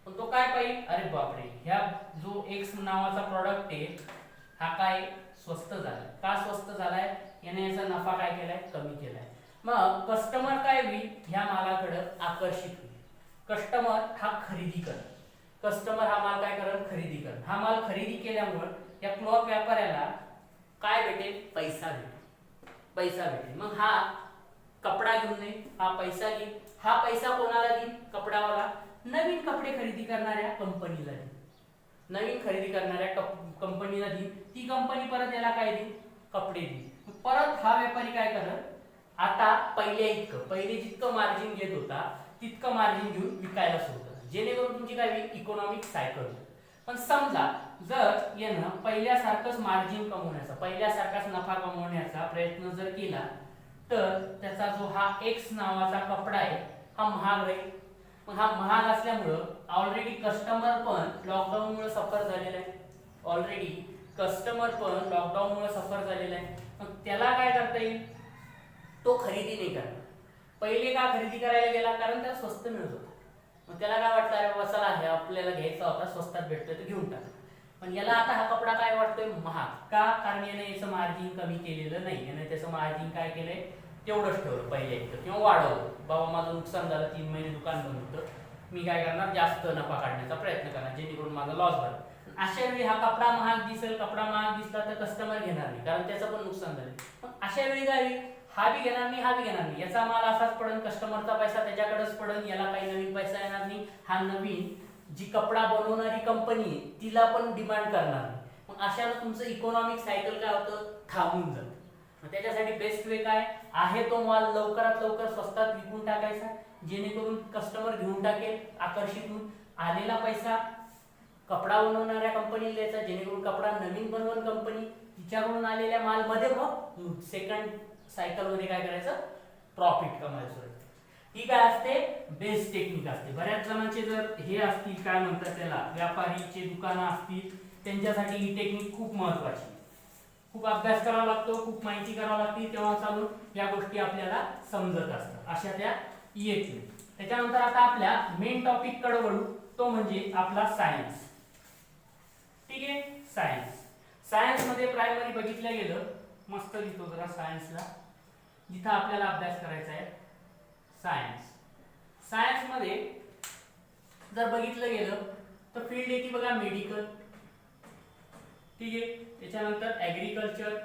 पण तो काय पाहिजे? अरे बापरे, ह्या जो एक्स नावाचा प्रॉडक्ट आहे हा काय स्वस्त झाला. का स्वस्त झालाय? याने याचा नफा काय केलाय? कमी केलाय. मग कस्टमर काय होईल, ह्या मालाकडे आकर्षित होईल. कस्टमर हा खरेदी करणार. कस्टमर हा माल काय करणार, खरेदी करणार. हा माल खरेदी केल्यामुळे या क्लॉथ व्यापाऱ्याला काय भेटेल, पैसा भेटेल. पैसा भेटेल. मग हा कपडा घेऊन येईल, हा पैसा घेईल. हा पैसा कोणाला देईल, कपडावाला नवीन कपडे खरेदी करणाऱ्या कंपनीला देईल. नवीन खरेदी करणाऱ्या कंपनीला देईल. ती कंपनी परत याला काय देईल, कपडे देईल. परत हा व्यापारी काय करणार, आता पहिले जितकं मार्जिन घेत होता तितकं मार्जिन घेऊन विकायला सुरू करणार. जेणेकरून तुमची काय होईल, इकॉनॉमिक सायकल. पण समजा जर यानं पहिल्यासारखंच मार्जिन कमवण्याचा, पहिल्यासारखाच नफा कमवण्याचा प्रयत्न जर केला तर त्याचा जो हा एक्स नावाचा कपडा आहे हा महाग राहील. मग हा महाग असल्यामुळं ऑलरेडी कस्टमर पण लॉकडाऊनमुळे सफर झालेला आहे. मग त्याला काय करता येईल, तो खरेदी नाही करणार. पहिले का खरेदी करायला गेला, कारण त्याला स्वस्त मिळत होता. मग त्याला काय वाटतं, अरे बाबा चला हे आपल्याला घ्यायचा होता, स्वस्तात भेटतोय तर घेऊन टाक. पण याला आता हा कपडा काय वाटतोय, महाग. का, कारण याने याचं मार्जिन कमी केलेलं नाही. याने त्याचं मार्जिन काय केलंय, तेवढंच ठेवलं पहिले एकतर, किंवा वाढवलं. बाबा माझं नुकसान झालं, 3 महिने दुकान बंद होतं, मी काय करणार, जास्त नफा काढण्याचा प्रयत्न करणार जेणेकरून माझा लॉस झाला. अशा वेळी हा कपडा महाग दिसेल, कपडा महाग दिसला तर कस्टमर घेणार नाही, कारण त्याचं पण नुकसान झालं. मग अशा वेळी काय होईल, हा बी घेणार नाही, हा बी घेणार नाही. याचा माल असाच पडन, कस्टमरचा पैसा त्याच्याकडेच पडन, याला काही नवीन पैसा येणार नाही. हा नवीन जी कपडा बनवणारी कंपनी आहे तिला पण डिमांड करणार नाही. मग अशानं तुमचं इकॉनॉमिक सायकल काय होतं, थांबून जातं. मग त्याच्यासाठी बेस्ट वे काय आहे, तो माल लवकरात लवकर स्वस्तात विकून टाकायचा, जेणेकरून कस्टमर घेऊन टाकेल, आकर्षित होऊन आलेला पैसा कपडा बनवणाऱ्या कंपनीला द्यायचा, जेणेकरून कपडा नवीन बनवून कंपनी तिच्याकडून आलेल्या मालमध्ये मग सेकंड सायकल मध्ये काय करायचं, प्रॉफिट कमायचं. ही काय असते, बेस्ट टेक्निक असते. बऱ्याच जणांचे जर हे असतील, काय म्हणतात त्याला, व्यापारीचे दुकानं असतील, त्यांच्यासाठी ही टेक्निक खूप महत्वाची. खूप अभ्यास करावा लागतो, खूप माहिती करावी लागते, तेव्हा चालून या गोष्टी आपल्याला समजत असतात. अशा त्या येतील. त्याच्यानंतर आता आपल्या मेन टॉपिक कडे वळू, तो म्हणजे आपला सायन्स. ठीक आहे, सायन्स मध्ये प्रायमरी बघितलं गेलं, मस्त लिहितो जरा सायन्सला, जिथं आपल्याला अभ्यास करायचा आहे सायन्स मध्ये जर बघितलं गेलं तर फील्ड येते बघा, मेडिकल. ठीक आहे, त्याच्यानंतर ऍग्रिकल्चर.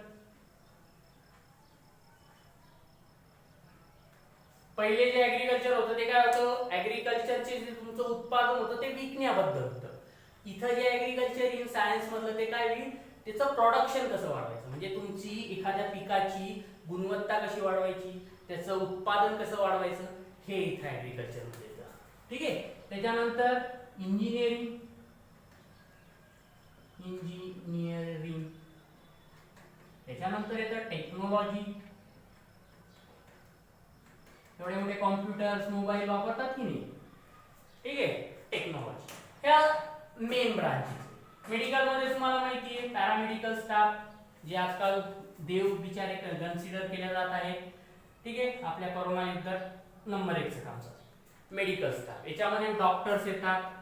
पहिले जे ऍग्रिकल्चर होतं ते काय होतं, ऍग्रिकल्चरचे जे तुमचं उत्पादन होतं ते विकण्याबद्दल होतं. इथं जे ऍग्रिकल्चर इन सायन्स मधलं ते काय होईल, त्याचं प्रोडक्शन कसं वाढवायचं, म्हणजे तुमची एखाद्या पिकाची गुणवत्ता कशी वाढवायची, त्याचं उत्पादन कसं वाढवायचं, हे इथं ऍग्रिकल्चर मध्ये येतं. ठीक आहे, त्याच्यानंतर इंजिनिअरिंग. त्याच्यानंतर येतं टेक्नॉलॉजी. एवढे मोठे कॉम्प्युटर्स, मोबाईल वापरतात की नाही. ठीक आहे, टेक्नॉलॉजी ह्या मेन ब्रांचेस. मेडिकल मध्ये तुम्हाला माहिती आहे पॅरामेडिकल स्टाफ, जे आजकाल देव बिचारे कन्सिडर केले जात आहेत. ठीक आहे, आपल्या कोरोना युद्धात नंबर 1चं काम चालू मेडिकल स्टाफ. याच्यामध्ये डॉक्टर्स येतात,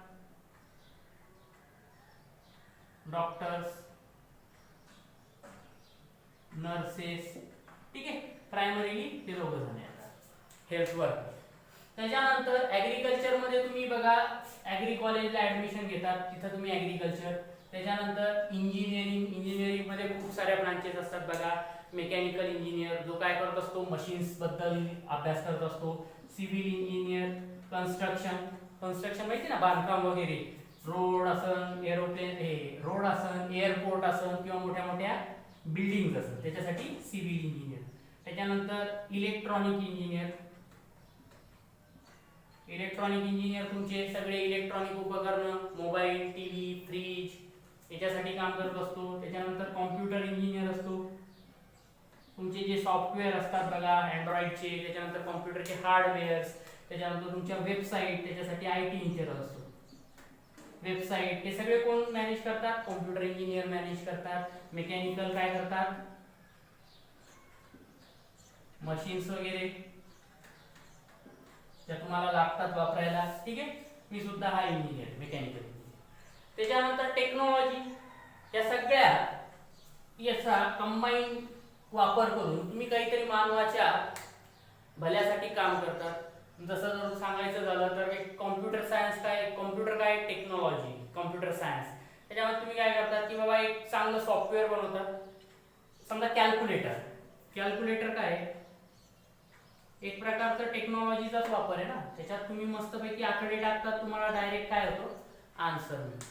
नर्सेस. ठीक आहे, प्रायमरीली ते दोघं जण येतात, हेल्थ वर्कर. त्याच्यानंतर ऍग्रिकल्चर मध्ये तुम्ही बघा, ऍग्री कॉलेजला ऍडमिशन घेतात, तिथं तुम्ही ऍग्रिकल्चर. त्याच्यानंतर इंजिनिअरिंग मध्ये खूप साऱ्या ब्रांचेस असतात बघा. मेकॅनिकल इंजिनियर जो काय करत असतो, मशीन्स बद्दल अभ्यास करत असतो. सिव्हिल इंजिनियर, कन्स्ट्रक्शन माहिती ना, बांधकाम वगैरे, रोड असन, रोड असन, एअरपोर्ट असन, किंवा मोठ्या मोठ्या बिल्डिंग असन, त्याच्यासाठी सिव्हिल इंजिनियर. त्याच्यानंतर इलेक्ट्रॉनिक इंजिनियर तुमचे सगळे इलेक्ट्रॉनिक उपकरण, मोबाईल, टीव्ही, फ्रीज याच्यासाठी काम करत असतो. त्याच्यानंतर कॉम्प्युटर इंजिनियर असतो, तुमचे जे सॉफ्टवेअर असतात बघा अँड्रॉइडचे, त्याच्यानंतर कॉम्प्युटरचे हार्डवेअर्स, त्याच्यानंतर तुमच्या वेबसाईट, त्याच्यासाठी IT इंजिनियर असतो. वेबसाईट हे सगळे कोण मॅनेज करतात, कॉम्प्युटर इंजिनियर मॅनेज करतात. मेकॅनिकल काय करतात, मशीन्स वगैरे ज्या तुम्हाला लागतात वापरायला. ठीक आहे, मी सुद्धा हा इंजिनियर, मेकॅनिकल इंजिनियर. त्याच्यानंतर टेक्नॉलॉजी, या सगळ्या याचा कंबाईन वापर करून तुम्ही काहीतरी मानवाच्या भल्यासाठी काम करतात। जसं जर सांगायचं झालं तर एक कॉम्प्युटर सायन्स काय, कॉम्प्युटर काय टेक्नॉलॉजी, कॉम्प्युटर सायन्स त्याच्यामध्ये तुम्ही काय करतात की बाबा एक चांगलं सॉफ्टवेअर बनवतात। समजा कॅल्क्युलेटर, कॅल्क्युलेटर काय एक प्रकारचं टेक्नॉलॉजीचाच वापर आहे ना, त्याच्यात तुम्ही मस्तपैकी आकडे टाकतात, तुम्हाला डायरेक्ट काय होतं आन्सर मिळतो।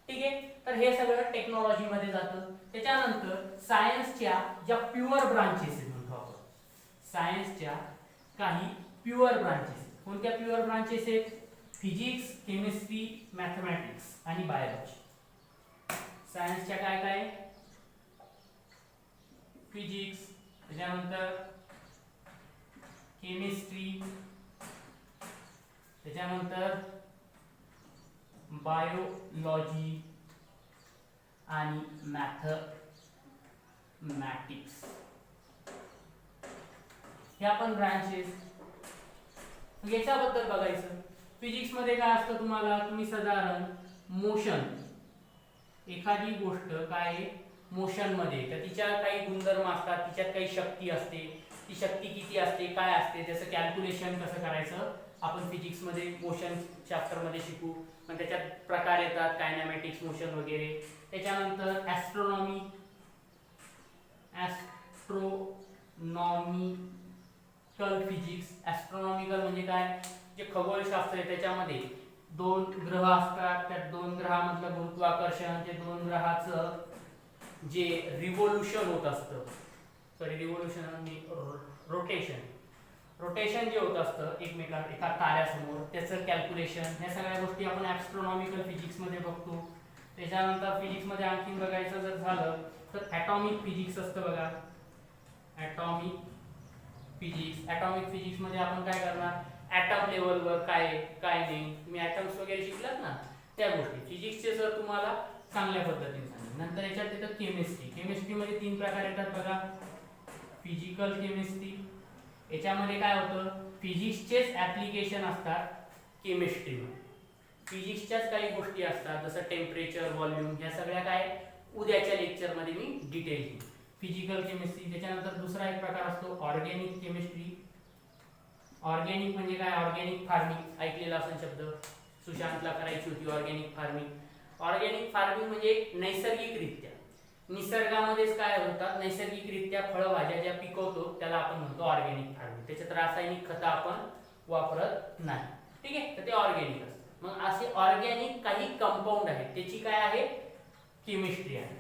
ठीक आहे, तर हे सगळं टेक्नॉलॉजी मध्ये जातं। त्याच्यानंतर सायन्सच्या ज्या प्युअर ब्रांचेस आहेत म्हणतो आपण, सायन्सच्या काही प्युअर ब्रांचेस, कोणत्या प्युअर ब्रांचेस आहेत, फिजिक्स, केमिस्ट्री, मॅथमॅटिक्स आणि बायोलॉजी। सायन्सच्या काय काय, फिजिक्स, त्याच्यानंतर केमिस्ट्री, त्याच्यानंतर बायोलॉजी आणि मॅथमॅटिक्स, ह्या पण ब्रांचेस। याच्याबद्दल बघायचं, फिजिक्स मध्ये काय असतं तुम्हाला, तुम्ही साधारण मोशन, एखादी गोष्ट काय मोशन मध्ये तर तिच्या काही गुणधर्म असतात, तिच्यात काही शक्ती असते, ती शक्ती किती असते, काय असते, त्याचं कॅल्क्युलेशन कसं करायचं आपण फिजिक्स मध्ये मोशन चॅप्टर मध्ये शिकू। मग त्याच्यात प्रकार येतात कायनेमॅटिक्स, मोशन वगैरे। त्याच्यानंतर ॲस्ट्रोनॉमी, ॲस्ट्रोनॉमिकल फिजिक्स, ॲस्ट्रोनॉमिकल म्हणजे काय, जे खगोलशास्त्र आहे त्याच्यामध्ये दोन ग्रह असतात, त्या दोन ग्रहामधलं गुरुत्वाकर्षण, ते दोन ग्रहाचं जे रिव्होल्यूशन होत असतं, सॉरी रिव्होल्यूशन आणि रोटेशन जे होत असतं एका ताऱ्यासमोर, त्याचं कॅल्क्युलेशन, ह्या सगळ्या गोष्टी आपण ॲस्ट्रोनॉमिकल फिजिक्स मध्ये बघतो। त्याच्यानंतर फिजिक्स मध्ये आणखीन बघायचं जर झालं तर ॲटॉमिक फिजिक्स असतं बघा, ॲटॉमिक फिजिक्स। ॲटॉमिक फिजिक्स मध्ये आपण काय करणार, ॲटम लेवलवर काय काय नाही, तुम्ही ॲटम्स वगैरे शिकलात ना त्या गोष्टी, फिजिक्सचे जर तुम्हाला चांगल्या पद्धतीने सांगितलं। नंतर याच्यात येतं केमिस्ट्री, केमिस्ट्रीमध्ये 3 प्रकार येतात बघा, फिजिकल केमिस्ट्री, याच्यामध्ये काय होतं फिजिक्सचेच ऍप्लिकेशन असतात केमिस्ट्रीमध्ये, फिजिक्सच्याच काही गोष्टी असतात जसं टेम्परेचर, व्हॉल्यूम, ह्या सगळ्या काय उद्याच्या लेक्चरमध्ये मी डिटेल घेईन, फिजिकल केमिस्ट्री। त्याच्यानंतर दुसरा एक प्रकार असतो ऑर्गॅनिक केमिस्ट्री। ऑर्गॅनिक म्हणजे काय, ऑर्गॅनिक फार्मिंग ऐकलेला असेल शब्द, सुशांतला करायची होती ऑर्गॅनिक फार्मिंग। ऑर्गॅनिक फार्मिंग म्हणजे नैसर्गिकरित्या, निसर्गामध्येच काय होतात नैसर्गिकरित्या फळभाज्या ज्या पिकवतो त्याला आपण म्हणतो ऑर्गॅनिक फार्मिंग, त्याच्यात रासायनिक खतं आपण वापरत नाही। ठीक आहे, तर ते ऑर्गॅनिक असतं। मग असे ऑर्गॅनिक काही कंपाऊंड आहेत, त्याची काय आहे केमिस्ट्री आहे।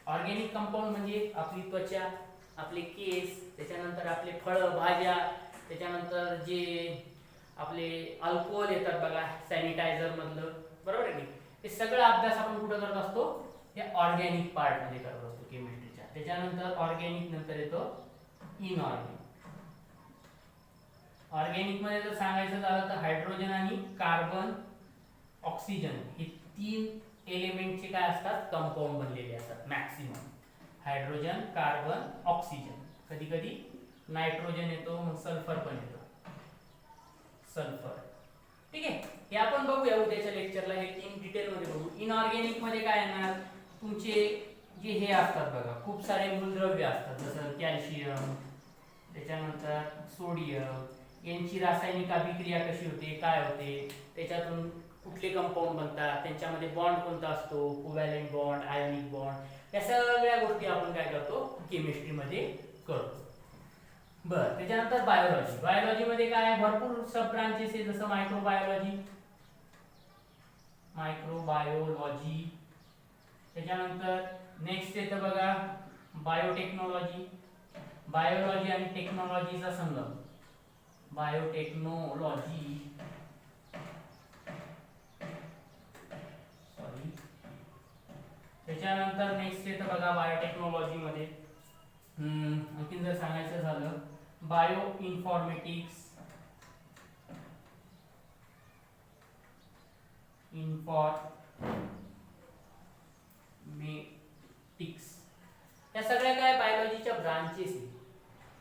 ऑर्गॅनिक कंपाऊंड म्हणजे आपली त्वचा, आपले केस, त्याच्यानंतर आपले फळं भाज्या, त्याच्यानंतर जे आपले अल्कोहोल येतात बघा सॅनिटायझर मधलं, बरोबर आहे की, हे सगळं अभ्यास आपण कुठं करत असतो, या ऑर्गॅनिक पार्ट मध्ये करत असतो केमिस्ट्रीच्या। त्याच्यानंतर ऑर्गॅनिक नंतर येतो इनऑर्गॅनिक। ऑर्गॅनिक मध्ये जर सांगायचं झालं तर हायड्रोजन आणि कार्बन, ऑक्सिजन हे 3 एलिमेंटचे काय असतात कंपाऊंड बनलेले असतात मॅक्सिमम, हायड्रोजन, कार्बन, ऑक्सिजन, कधी कधी नायट्रोजन येतो, मग सल्फर पण येतो, सल्फर। ठीक आहे, हे आपण बघूया उद्याच्या लेक्चरला, हे 3 डिटेल मध्ये बघू। इनऑर्गॅनिक मध्ये काय येणार, तुमचे जे हे असतात बघा खूप सारे मूलद्रव्य असतात जसं कॅल्शियम, त्याच्यानंतर सोडियम, यांची रासायनिक अभिक्रिया कशी होते, काय होते, त्याच्यातून कुठले कंपाऊंड बनतात, त्यांच्यामध्ये बॉन्ड कोणता असतो, कोव्हॅलेंट बॉन्ड, आयोनिक बॉन्ड, या सगळ्या गोष्टी आपण काय करतो केमिस्ट्रीमध्ये करतो। बरं, त्याच्यानंतर बायोलॉजी। बायोलॉजी मध्ये काय भरपूर सब ब्रांचेस आहेत, जसं मायक्रोबायोलॉजी, मायक्रोबायोलॉजी, त्याच्यानंतर नेक्स्ट येतं बघा बायोटेक्नॉलॉजी, बायोलॉजी आणि टेक्नॉलॉजीचा संगम, बायोटेक्नॉलॉजी, सॉरी, त्याच्यानंतर नेक्स्ट येतं बघा बायोटेक्नॉलॉजी मध्ये आणखीन जर सांगायचं झालं बायो इन्फॉर्मेटिक्स, या सगळ्या काय बायोलॉजीच्या ब्रांचेस आहेत।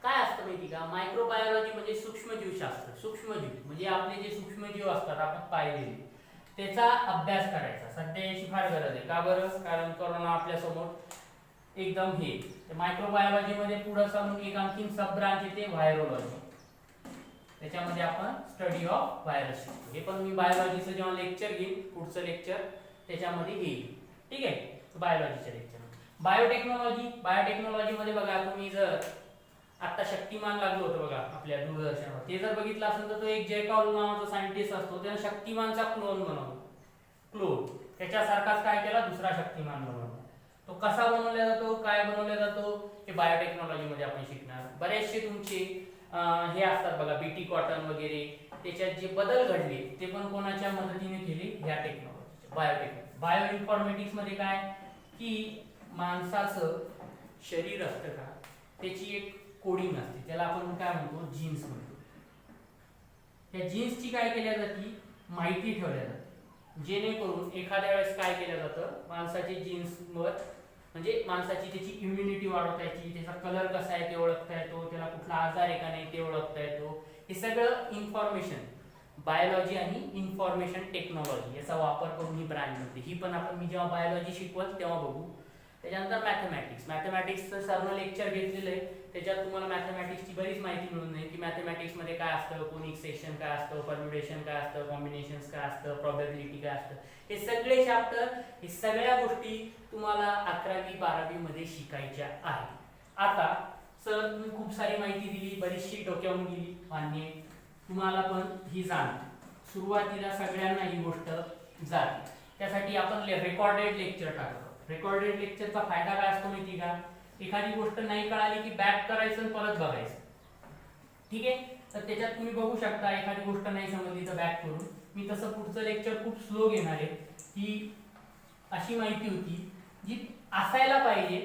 काय असतं माहिती का, मायक्रोबायोलॉजी म्हणजे सूक्ष्मजीवशास्त्र, सूक्ष्मजीव म्हणजे आपले जे सूक्ष्मजीव असतात आपण पाहिलेले, त्याचा अभ्यास करायचा। सध्या याची फार गरज आहे, का बरं, कारण कोरोना आपल्या समोर एकदम हे। मायक्रोबायोलॉजी मध्ये पुढे जाऊन एक आणखीन सब ब्रांच येते व्हायरोलॉजी, त्याच्यामध्ये आपण स्टडी ऑफ व्हायरस शिकतो. हे पण मी बायोलॉजीचं जेव्हा लेक्चर घेईन पुढचं लेक्चर त्याच्यामध्ये येईल. ठीक आहे, बायोलॉजीच्या लेक्चर. बायोटेक्नॉलॉजी मध्ये बघा, तुम्ही जर आता शक्तिमान लागलो होतं बघा आपल्या दूरदर्शनावर, ते जर बघितलं असेल तर तो एक जॅकॉल नावाचा सायंटिस्ट असतो, त्याने शक्तिमानचा क्लोन बनवला. त्याच्यासारखाच काय केला, दुसरा शक्तिमान बनवला. तो कसा बनवला जातो, काय बनवला जातो, हे बायोटेक्नॉलॉजी मध्ये आपण शिकणार. बरेचसे तुमचे हे असतात बघा, बीटी कॉटन वगैरे, त्याच्यात जे बदल घडले ते पण कोणाच्या मदतीने केले, ह्या टेक्नॉलॉजी. बायो इन्फॉर्मेटिक्स मध्ये काय की माणसाचं शरीर असतं का, त्याची एक कोडिंग असते, त्याला आपण काय म्हणतो, जीन्स म्हणतो. त्या जीन्सची काय केल्या जाते, माहिती ठेवल्या जाते, जेणेकरून एखाद्या वेळेस काय केलं जातं, माणसाची जीन्सवर म्हणजे माणसाची त्याची इम्युनिटी वाढवता येते, त्याचा कलर कसा आहे ते ओळखता येतो, त्याला कुठला आजार आहे का नाही ते ओळखता येतो. हे सगळं इन्फॉर्मेशन, बायोलॉजी आणि इन्फॉर्मेशन टेक्नॉलॉजी याचा वापर करून ही ब्रँच बनते. ही पण आपण मी जेव्हा बायोलॉजी शिकवल तेव्हा बघू. त्याच्यानंतर मॅथमॅटिक्सचं सरनं लेक्चर घेतलेलं आहे, त्याच्यात तुम्हाला मॅथमॅटिक्सची बरीच माहिती मिळून जाईल की मॅथमॅटिक्समध्ये काय असतं, कोनिक सेक्शन काय असतं, परम्युटेशन काय असतं, कॉम्बिनेशन्स काय असतं, प्रोबॅबिलिटी काय असतं. हे सगळे चॅप्टर, हे सगळ्या गोष्टी तुम्हाला 11वी 12वी मध्ये शिकायच्या आहेत. आता सर तुम्ही खूप सारी माहिती दिली, बरीचशी डोक्यावरून गेली, मान्य, तुम्हाला पण ही जाणते. सुरुवातीला सगळ्यांना ही गोष्ट जाते, त्यासाठी आपण रेकॉर्डेड लेक्चर टाकतो. रेकॉर्डेड लेक्चरचा फायदा काय असतो माहिती का, एखादी गोष्ट नाही कळाली की बॅक करायचं आणि परत बघायचं. ठीक आहे, तर त्याच्यात तुम्ही बघू शकता एखादी गोष्ट नाही समजली तर बॅक करून. मी तसं पुढचं लेक्चर खूप स्लो घेणार आहे. ही अशी माहिती होती जी असायला पाहिजे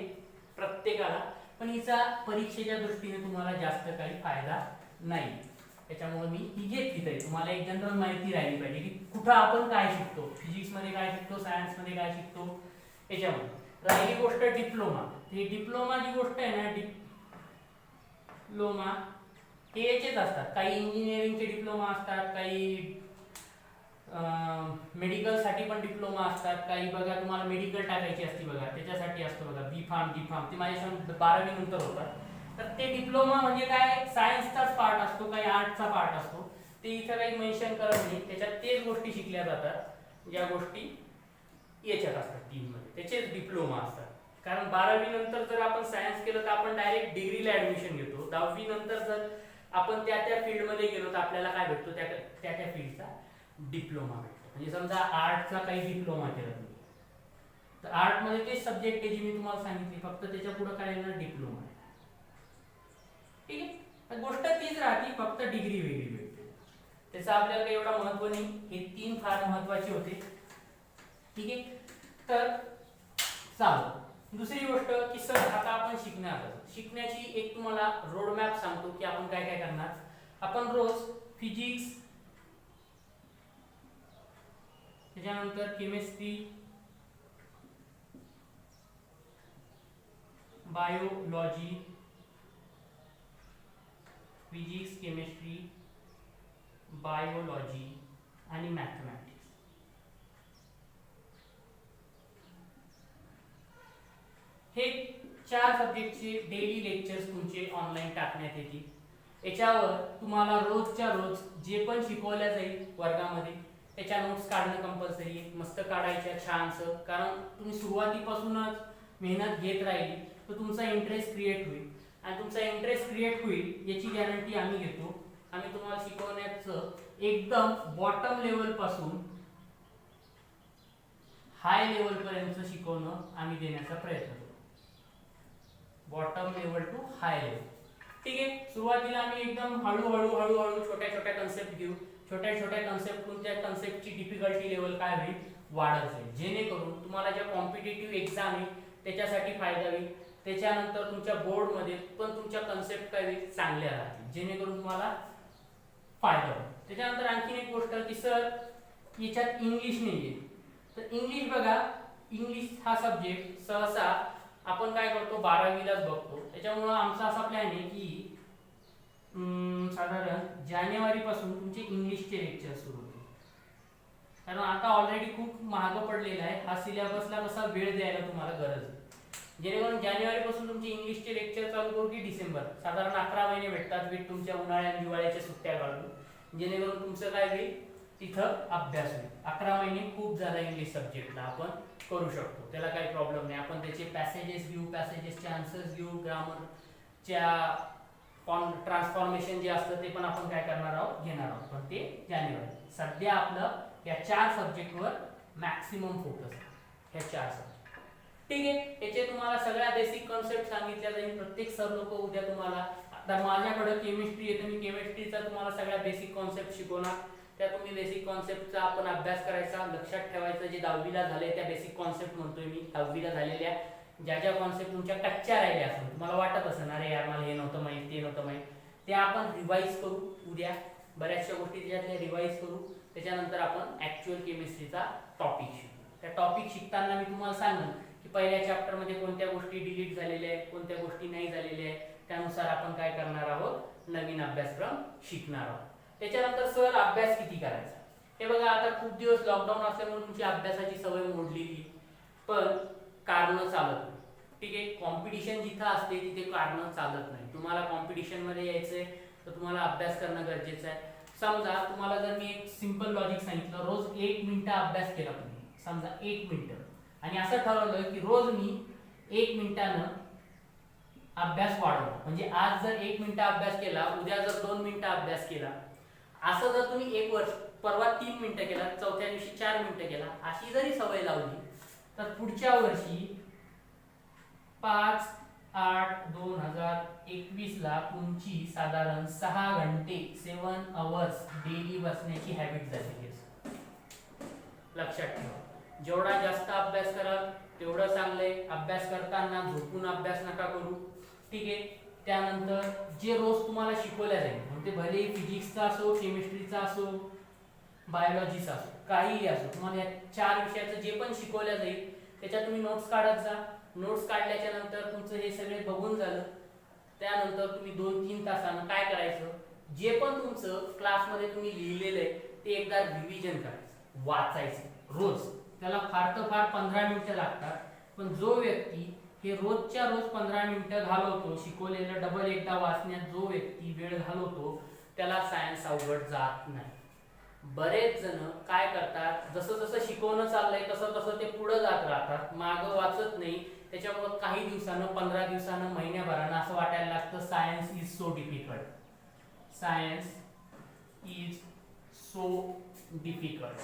प्रत्येकाला, पण हिचा परीक्षेच्या दृष्टीने तुम्हाला जास्त काही फायदा नाही. त्याच्यामुळे मी ही घेतली. तरी तुम्हाला एक जनरल माहिती राहिली पाहिजे की कुठं आपण काय शिकतो, फिजिक्स मध्ये काय शिकतो, सायन्स मध्ये काय शिकतो. याच्यामध्ये राहिली गोष्ट डिप्लोमा. ही डिप्लोमा जी गोष्ट आहे ना, डिप्लोमा हे याचेच असतात. काही इंजिनिअरिंगचे डिप्लोमा असतात, काही मेडिकल साठी पण डिप्लोमा असतात, काही बघा तुम्हाला मेडिकल टाकायची असते बघा त्याच्यासाठी असतो बघा बी फार्म डी फार्म, ते माझ्या 12वी नंतर होतात. तर ते डिप्लोमा म्हणजे काय, सायन्सचाच पार्ट असतो, काही आर्टचा पार्ट असतो. ते इथं काही मेन्शन करत नाही, त्याच्यात तेच गोष्टी शिकल्या जातात ज्या गोष्टी याच्यात असतात 3 मध्ये, त्याचेच डिप्लोमा असतात. कारण 12वी नंतर जर आपण सायन्स केलं तर आपण डायरेक्ट डिग्रीला ऍडमिशन घेतो. 10वी नंतर जर आपण त्या फील्ड मध्ये गेलो तर आपल्याला काय भेटतो, त्या फील्डचा डिप्लोमा भेटतो. म्हणजे समजा आर्टचा काही डिप्लोमा केला तुम्ही, तर आर्ट मध्ये तेच सब्जेक्ट आहे जे मी तुम्हाला सांगितले, फक्त त्याच्या पुढे काय येणार, डिप्लोमा. ठीक आहे, तर गोष्ट तीच राहते, फक्त डिग्री वेगळी भेटते. त्याचा आपल्याला काही एवढा महत्व नाही. हे 3 फार महत्वाचे होते. ठीक आहे, तर चालू. दुसरी गोष्ट की सर आता आपण शिकण्याची एक तुम्हाला रोड मॅप सांगतो की आपण काय काय करणार. आपण रोज फिजिक्स, त्याच्यानंतर chemistry, biology, physics, chemistry, biology आणि मॅथमॅटिक्स, हे 4 सब्जेक्टचे डेली लेक्चर्स तुमचे ऑनलाईन टाकण्यात येतील. याच्यावर तुम्हाला रोजच्या रोज जे पण शिकवल्या जाईल वर्गामध्ये त्याच्या नोट्स काढणं कंपल्सरी आहे. मस्त काढायच्या छानसं, कारण तुम्ही सुरुवातीपासूनच मेहनत घेत राहिली तर तुमचा इंटरेस्ट क्रिएट होईल, आणि तुमचा इंटरेस्ट क्रिएट होईल याची गॅरंटी आम्ही घेतो. आम्ही तुम्हाला शिकवण्याचं एकदम बॉटम लेवल पासून हाय लेवल पर्यंत शिकवणं आम्ही देण्याचा प्रयत्न करतो. Bottom level to high level. ठीक आहे, सुरुवातीला आम्ही एकदम हळूहळू छोट्या छोट्या कन्सेप्ट घेऊ. छोट्या छोट्या कन्सेप्टून त्या कन्सेप्टची डिफिकल्टी लेवल काय होईल, वाढत जाईल, जेणेकरून तुम्हाला ज्या कॉम्पिटिटिव्ह एक्झाम आहे त्याच्यासाठी फायदा होईल. त्याच्यानंतर तुमच्या बोर्डमध्ये पण तुमच्या कन्सेप्ट काय होईल, चांगल्या राहतील, जेणेकरून तुम्हाला फायदा होईल. त्याच्यानंतर आणखीन एक गोष्ट की सर याच्यात इंग्लिश नाहीये, तर इंग्लिश बघा, इंग्लिश हा सब्जेक्ट सहसा आपण काय करतो 12वीलाच बघतो. त्याच्यामुळे आमचा असा प्लॅन आहे की साधारण जानेवारी पासून तुमचे इंग्लिशचे लेक्चर सुरू होतील. कारण आता ऑलरेडी खूप महाग पडलेला आहे हा सिलेबसला, कसा वेळ द्यायला तुम्हाला गरज आहे. जेणेकरून जानेवारी पासून तुमचे इंग्लिशचे लेक्चर चालू करू की डिसेंबर, साधारण 11 महिने भेटतात विथ तुमच्या उन्हाळ्या आणि दिवाळीच्या सुट्ट्या काढून, जेणेकरून तुमचं काय होईल तिथं अभ्यास होईल. 11 महिने खूप झाला इंग्लिश सब्जेक्टला, आपण करू शकतो, त्याला काही प्रॉब्लेम नाही. आपण त्याचे पॅसेजेस घेऊ, पॅसेजेसचे आन्सर्स घेऊ, ग्रामरच्या ट्रान्सफॉर्मेशन जे असतं ते पण आपण काय करणार आहोत, घेणार आहोत, पण ते जानेवारी. सध्या आपलं या 4 सब्जेक्टवर मॅक्सिमम फोकस आहे, ह्या 4 सब्जेक्ट. ठीक आहे, याचे तुम्हाला सगळ्या बेसिक कॉन्सेप्ट सांगितल्या जाईल. प्रत्येक सर लोक उद्या तुम्हाला, आता माझ्याकडे केमिस्ट्री आहे तर मी केमिस्ट्रीचा तुम्हाला सगळ्या बेसिक कॉन्सेप्ट शिकवणार. त्या तुम्ही बेसिक कॉन्सेप्टचा आपण अभ्यास करायचा, लक्षात ठेवायचं. जे 10वीला झाले त्या बेसिक कॉन्सेप्ट म्हणतोय मी, 10वीला झालेल्या ज्या ज्या कॉन्सेप्ट तुमच्या कच्च्या राहिल्या असेल, तुम्हाला वाटत असेल अरे यार मला हे नव्हतं माहिती, ते नव्हतं माहिती, ते आपण रिवाइज करू उद्या. बऱ्याचशा गोष्टी त्याच्यातल्या रिवाइज करू. त्याच्यानंतर आपण ऍक्च्युअल केमिस्ट्रीचा टॉपिक शिकू. त्या टॉपिक शिकताना मी तुम्हाला सांगेन की पहिल्या चॅप्टर मध्ये कोणत्या गोष्टी डिलीट झालेल्या आहेत, कोणत्या गोष्टी नाही झालेल्या आहेत, त्यानुसार आपण काय करणार आहोत, नवीन अभ्यासक्रम शिकणार आहोत. त्याच्यानंतर सर अभ्यास किती करायचा, हे बघा. आता खूप दिवस लॉकडाऊन असल्यामुळे तुमची अभ्यासाची सवय मोडलेली, पण कारण चालत नाही. ठीक आहे, कॉम्पिटिशन जिथं असते तिथे कारण चालत नाही. तुम्हाला कॉम्पिटिशन मध्ये यायचंय तर तुम्हाला अभ्यास करणं गरजेचं आहे. समजा तुम्हाला जर मी एक सिंपल लॉजिक सांगितलं, रोज 1 मिनिट अभ्यास केला तुम्ही, समजा 1 मिनिट, आणि असं ठरवलं की रोज मी 1 मिनिटानं अभ्यास वाढवला, म्हणजे आज जर 1 मिनिट अभ्यास केला, उद्या जर 2 मिनिटं अभ्यास केला, असं जर तुम्ही 1 वर्ष, परवा 3 मिनिटं केला, चौथ्या दिवशी 4 मिनिटं केला, अशी जरी सवय लावली तर पुढच्या वर्षी 5/8/2021 ला तुमची साधारण 6 घंटे 7 आवर्स डेली बसण्याची हॅबिट झालेली आहे. लक्षात ठेवा, जेवढा जास्त अभ्यास कराल तेवढं चांगलंय. अभ्यास करताना झोपून अभ्यास नका करू. ठीक आहे, त्यानंतर जे रोज तुम्हाला शिकवल्या जाईल, म्हणजे भले फिजिक्सचा असो, केमिस्ट्रीचा असो, बायोलॉजीचा असो, काहीही असो, तुम्हाला या 4 विषयाचं जे पण शिकवल्या जाईल त्याच्यात तुम्ही नोट्स काढत जा. नोट्स काढल्याच्या नंतर तुमचं हे सगळे बघून झालं, त्यानंतर तुम्ही 2-3 तासानं काय करायचं, जे पण तुमचं क्लासमध्ये तुम्ही लिहिलेलं आहे ते एकदा रिव्हिजन करायचं, वाचायचं रोज. त्याला फार तर फार 15 मिनिटं लागतात, पण जो व्यक्ती हे रोजच्या रोज 15 मिनिटं घालवतो, शिकवलेलं डबल एकदा वाचण्यात जो व्यक्ती वेळ घालवतो, त्याला सायन्स अवघड जात नाही. बरेच जण काय करतात, जसं जसं शिकवणं चाललंय तसं तसं ते पुढे जात राहतात, मागं वाचत नाही. त्याच्यामुळे काही दिवसानं, 15 दिवसानं, महिन्याभरानं असं वाटायला लागतं science is so difficult, science is so difficult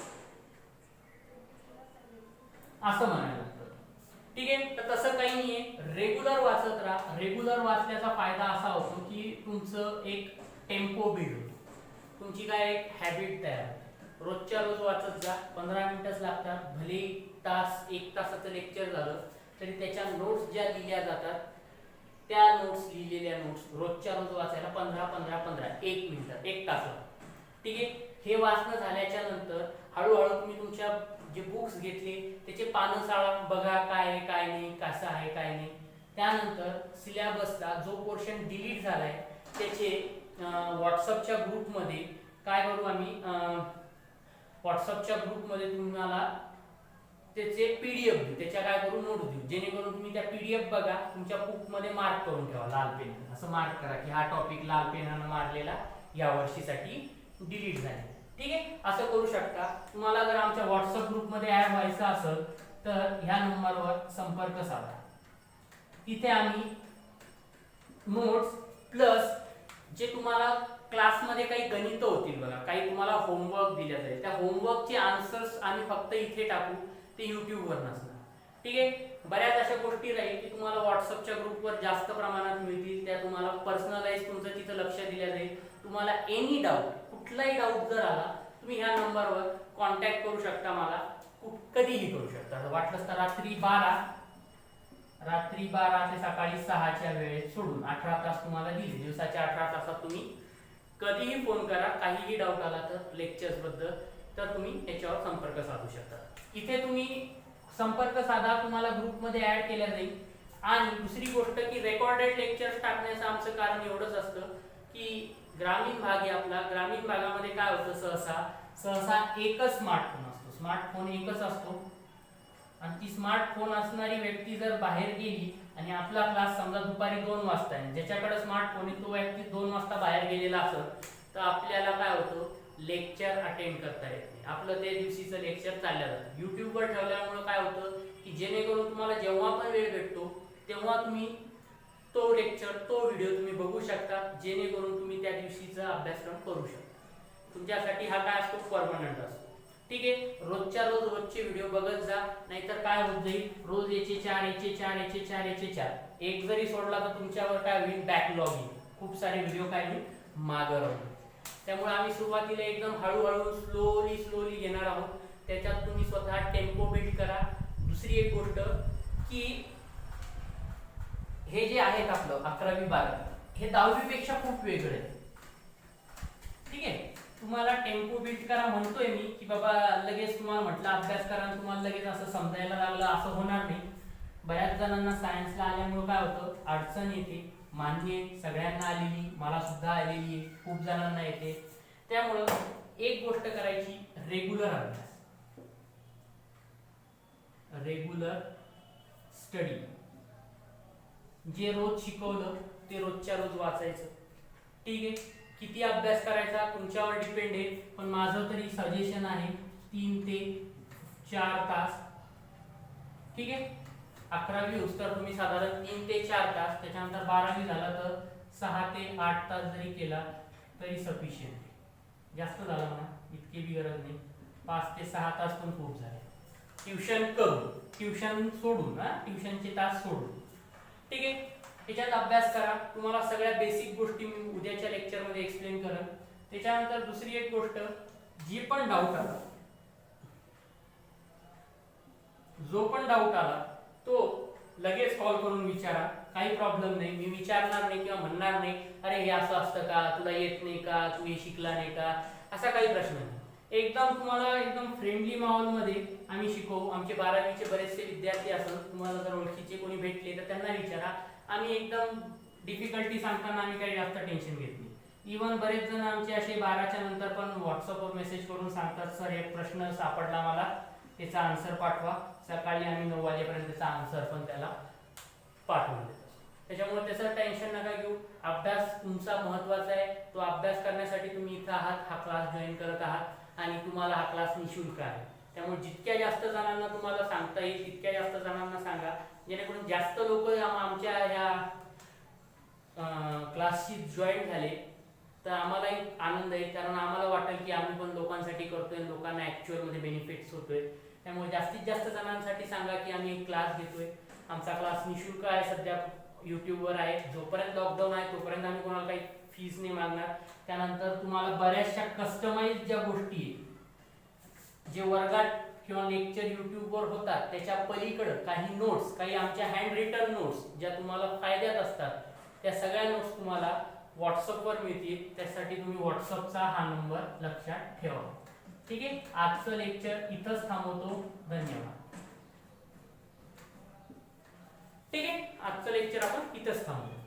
असं म्हणायला लागतं. ठीक आहे, तर तसं काही नाहीये, रेग्युलर वाचत राहा. रेग्युलर वाचल्याचा फायदा असा होतो की तुमचं एक टेम्पो बिल्ड होतो, तुमची काय एक हॅबिट तयार होते. रोजच्या रोज वाचत जा, 15 मिनिटच लागतात, भले 1 तासाचं लेक्चर झालं तरी त्याच्या नोट्स ज्या लिहिल्या जातात त्या नोट्स, लिहिलेल्या नोट्स रोजच्या रोज वाचायला 15 1 मिनिट 1 तास. ठीक आहे, हे वाचणं झाल्याच्या नंतर हळूहळू तुम्ही तुमच्या जे बुक्स घेतले त्याचे पानं चाळा, बघा काय आहे काय नाही, कसं आहे काय नाही. त्यानंतर सिलेबसचा जो पोर्शन डिलीट झालाय त्याचे व्हॉट्सअपच्या ग्रुपमध्ये काय करू आम्ही, व्हॉट्सअपच्या ग्रुपमध्ये तुम्हाला त्याचे पीडीएफ देऊ, त्याच्या काय करू नोट देऊ, जेणेकरून तुम्ही त्या पीडीएफ बघा, तुमच्या बुकमध्ये मार्क करून ठेवा लाल पेन, असं मार्क करा की हा टॉपिक लाल पेनानं मारलेला या वर्षीसाठी डिलीट झाले. ठीक आहे, असं करू शकता. तुम्हाला जर आमच्या व्हॉट्सअप ग्रुपमध्ये ऍड व्हायचं असेल तर ह्या नंबरवर संपर्क साधा. तिथे आम्ही नोट्स प्लस जे तुम्हाला क्लासमध्ये काही गणित होतील बघा, काही तुम्हाला होमवर्क दिल्या जाईल, त्या होमवर्कचे आन्सर्स आम्ही फक्त इथे टाकू, ते युट्यूबवर नसणार. ठीक आहे, बऱ्याच अशा गोष्टी राहील की तुम्हाला व्हॉट्सअपच्या ग्रुपवर जास्त प्रमाणात मिळतील, त्या तुम्हाला पर्सनलाइज तुमचं तिथं लक्ष दिलं जाईल. तुम्हाला एनी डाऊट, कुठलाही डाऊट जर आला तुम्ही ह्या नंबरवर कॉन्टॅक्ट करू शकता, मला कधीही करू शकता. वाटलंच तर रात्री 12 ते सकाळी 6च्या वेळेत सोडून 18 तास तुम्हाला दिले, दिवसाच्या 18 तासात तुम्ही कधीही फोन करा. काहीही डाऊट आला तर लेक्चर्स बद्दल तर तुम्ही याच्यावर संपर्क साधू शकता. इथे तुम्ही संपर्क साधा, तुम्हाला ग्रुपमध्ये ऍड केल्या जाईल. आणि दुसरी गोष्ट की रेकॉर्डेड लेक्चर्स टाकण्याचं आमचं कारण एवढंच असतं की ग्रामीण भाग आहे आपला, ग्रामीण भागामध्ये काय होतं, सहसा एकच स्मार्टफोन असतो, स्मार्टफोन एकच असतो. आणि ती स्मार्टफोन असणारी व्यक्ती जर बाहेर गेली आणि आपला क्लास समजा दुपारी 2 वाजता आहे, ज्याच्याकडे स्मार्टफोन आहे तो व्यक्ती 2 वाजता बाहेर गेलेला असेल तर आपल्याला काय होतं, लेक्चर अटेंड करता येत नाही, आपलं त्या दिवशीचं लेक्चर चाललं जातं. युट्यूबवर ठेवल्यामुळे काय होतं की जेणेकरून तुम्हाला जेव्हा पण वेळ भेटतो तेव्हा तुम्ही तो लेक्चर, तो व्हिडिओ तुम्ही बघू शकता, जेणेकरून तुम्ही त्या दिवशीचा अभ्यासक्रम करू शकता. तुमच्यासाठी हा काय असतो, परमनंट असतो. ठीक आहे, रोजच्या रोज रोजचे व्हिडिओ बघत जा, नाहीतर काय होत जाईल, रोज याचे 4 याचे 4 याचे 4 याचे 4 एक जरी सोडला तर तुमच्यावर काय होईल, बॅकलॉग येईल, खूप सारे व्हिडिओ काय होईल, मागे राहतील. त्यामुळे आम्ही सुरुवातीला एकदम हळूहळू स्लोली घेणार आहोत. त्याच्यात तुम्ही स्वतः टेम्पो बिल्ड करा. दुसरी एक गोष्ट की हे जे आहेत आपलं 11वी 12वी हे 10वी पेक्षा खूप वेगळे आहे. ठीक आहे, तुम्हाला टेम्पो बिल्ड करा म्हणतोय मी की बाबा लगेच तुम्हाला म्हटलं अभ्यास करा आणि तुम्हाला लगेच असं समजायला लागलं असं होणार नाही. बऱ्याच जणांना सायन्सला आल्यामुळे काय होतं, अडचण येते, मान्य आहे, सगळ्यांना आलेली, मला सुद्धा आलेली आहे, खूप जणांना येते. त्यामुळं एक गोष्ट करायची, रेग्युलर अभ्यास, रेग्युलर स्टडी. जे रोज शिकवलं ते रोजच्या रोज वाचायचं. ठीक आहे, किती अभ्यास करायचा तुमच्यावर डिपेंड आहे, पण माझं तरी सजेशन आहे 3 ते 4 तास. ठीक आहे, 11वी होस्तर तुम्ही साधारण 3 ते 4 तास, त्याच्यानंतर 12वी झाला तर 6 ते 8 तास जरी केला तरी सफिशियंट. जास्त झाला म्हणा, इतकी बी गरज नाही, 5 ते 6 तास पण खूप झाले. ट्युशन करून, ट्युशन सोडून, ट्युशनचे तास सोडून. ठीक आहे, त्याच्यात अभ्यास करा. तुम्हाला सगळ्या बेसिक गोष्टी मी उद्याच्या लेक्चरमध्ये एक्सप्लेन करेन. त्याच्यानंतर दुसरी एक गोष्ट, जी पण डाऊट आला, जो पण डाऊट आला तो लगेच कॉल करून विचारा, काही प्रॉब्लेम नाही. मी विचारणार नाही किंवा म्हणणार नाही अरे हे असं असतं का, तुला येत नाही का, तू हे शिकला नाही का, असा काही प्रश्न नाही. एकदम तुम्हाला एकदम फ्रेंडली माहोलमध्ये आम्ही शिकवू. आमचे 12वीचे बरेचसे विद्यार्थी असतात, तुम्हाला जर ओळखीचे कोणी भेटले तर त्यांना विचारा. आम्ही एकदम डिफिकल्टी सांगताना आम्ही काही जास्त टेन्शन घेत नाही. इव्हन बरेच जण आमचे असे 12च्या नंतर पण व्हॉट्सअपवर मेसेज करून सांगतात, सर एक प्रश्न सापडला मला, त्याचा आन्सर पाठवा. सकाळी आम्ही 9 वाजेपर्यंत त्याचा आन्सर पण त्याला पाठवून देतो. त्याच्यामुळे त्याचं टेन्शन नका घेऊ. अभ्यास तुमचा महत्त्वाचा आहे. तो अभ्यास करण्यासाठी तुम्ही इथं आहात, हा क्लास जॉईन करत आहात आणि तुम्हाला हा क्लास निःशुल्क आहे. त्यामुळे जितक्या जास्त जणांना तुम्हाला सांगता येईल तितक्या जास्त जणांना सांगा, जेणेकरून जास्त लोक आमच्या ह्या क्लासशी जॉईन झाले तर आम्हाला एक आनंद आहे. कारण आम्हाला वाटेल की आम्ही पण लोकांसाठी करतोय, लोकांना ॲक्च्युअलमध्ये बेनिफिट्स होतोय. त्यामुळे जास्तीत जास्त जणांसाठी सांगा की आम्ही एक क्लास घेतोय. आमचा क्लास निःशुल्क आहे, सध्या यूट्यूबवर आहे. जोपर्यंत लॉकडाऊन आहे तोपर्यंत आम्ही कोणाला काही फीस नाही मागणार. त्यानंतर तुम्हाला बऱ्याचशा कस्टमाइज ज्या गोष्टी आहेत, जे वर्गात किंवा लेक्चर यूट्यूबवर होतात त्याच्या पलीकडं काही नोट्स, काही आमच्या हँड रिटन नोट्स ज्या तुम्हाला फायद्यात असतात, त्या सगळ्या नोट्स तुम्हाला व्हॉट्सअपवर मिळतील. त्यासाठी तुम्ही व्हॉट्सअपचा हा नंबर लक्षात ठेवा. ठीक आहे, आजचं लेक्चर इथंच थांबवतो. धन्यवाद. ठीक आहे, आजचं लेक्चर आपण इथंच थांबवतो.